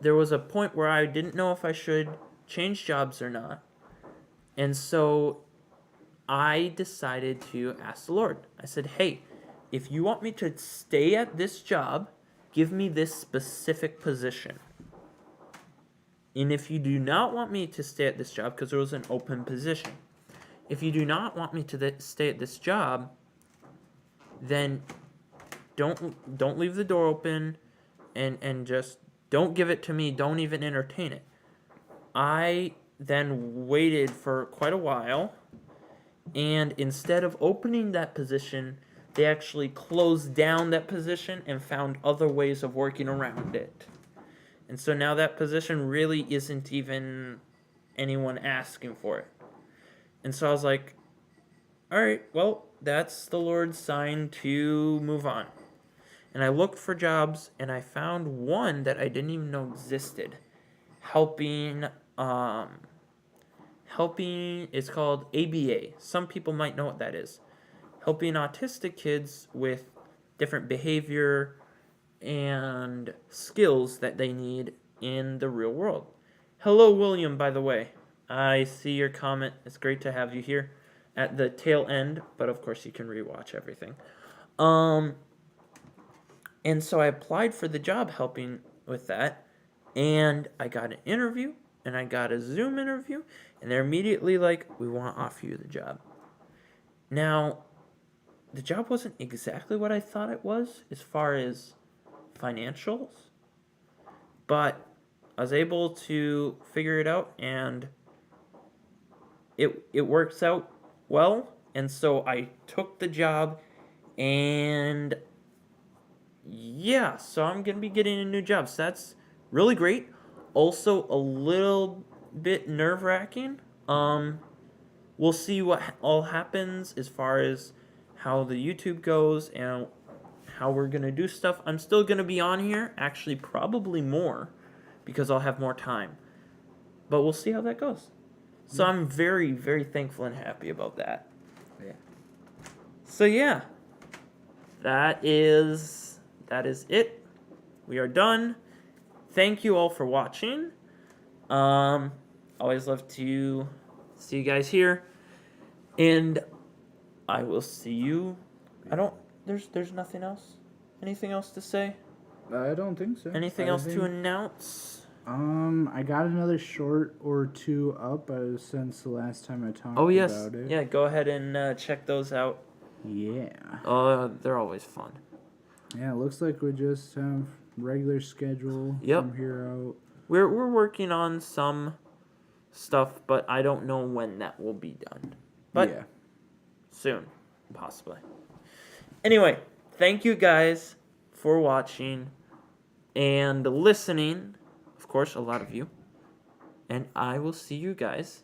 A: there was a point where I didn't know if I should change jobs or not. And so I decided to ask the Lord. I said, hey, if you want me to stay at this job, give me this specific position. And if you do not want me to stay at this job, because there was an open position, if you do not want me to stay at this job, then don't leave the door open, and just don't give it to me. Don't even entertain it. I then waited for quite a while, and instead of opening that position, they actually closed down that position and found other ways of working around it. And so now that position really isn't even anyone asking for it. And so I was like, all right, well, that's the Lord's sign to move on. And I looked for jobs, and I found one that I didn't even know existed. Helping, it's called ABA. Some people might know what that is. Helping autistic kids with different behavior and skills that they need in the real world. Hello, William, by the way. I see your comment. It's great to have you here at the tail end, but of course you can rewatch everything. And so I applied for the job helping with that, and I got an interview, and I got a Zoom interview, and they're immediately like, we want to offer you the job. Now, the job wasn't exactly what I thought it was as far as financials, but I was able to figure it out, and it works out well. And so I took the job, and yeah, so I'm gonna be getting a new job. So that's really great. Also a little bit nerve-wracking. We'll see what all happens as far as how the YouTube goes and how we're gonna do stuff. I'm still gonna be on here, actually probably more, because I'll have more time. But we'll see how that goes. So I'm very, very thankful and happy about that.
B: Yeah.
A: So yeah, that is it. We are done. Thank you all for watching. Always love to see you guys here, and I will see you. There's nothing else. Anything else to say?
B: I don't think so.
A: Anything else to announce?
B: I got another short or two up since the last time I talked
A: Oh yes,
B: about it.
A: yeah. Go ahead and check those out.
B: Yeah.
A: They're always fun.
B: Yeah, it looks like we just have regular schedule from here out.
A: We're working on some stuff, but I don't know when that will be done. But
B: yeah.
A: Soon, possibly. Anyway, thank you guys for watching and listening. Of course, a lot of you. And I will see you guys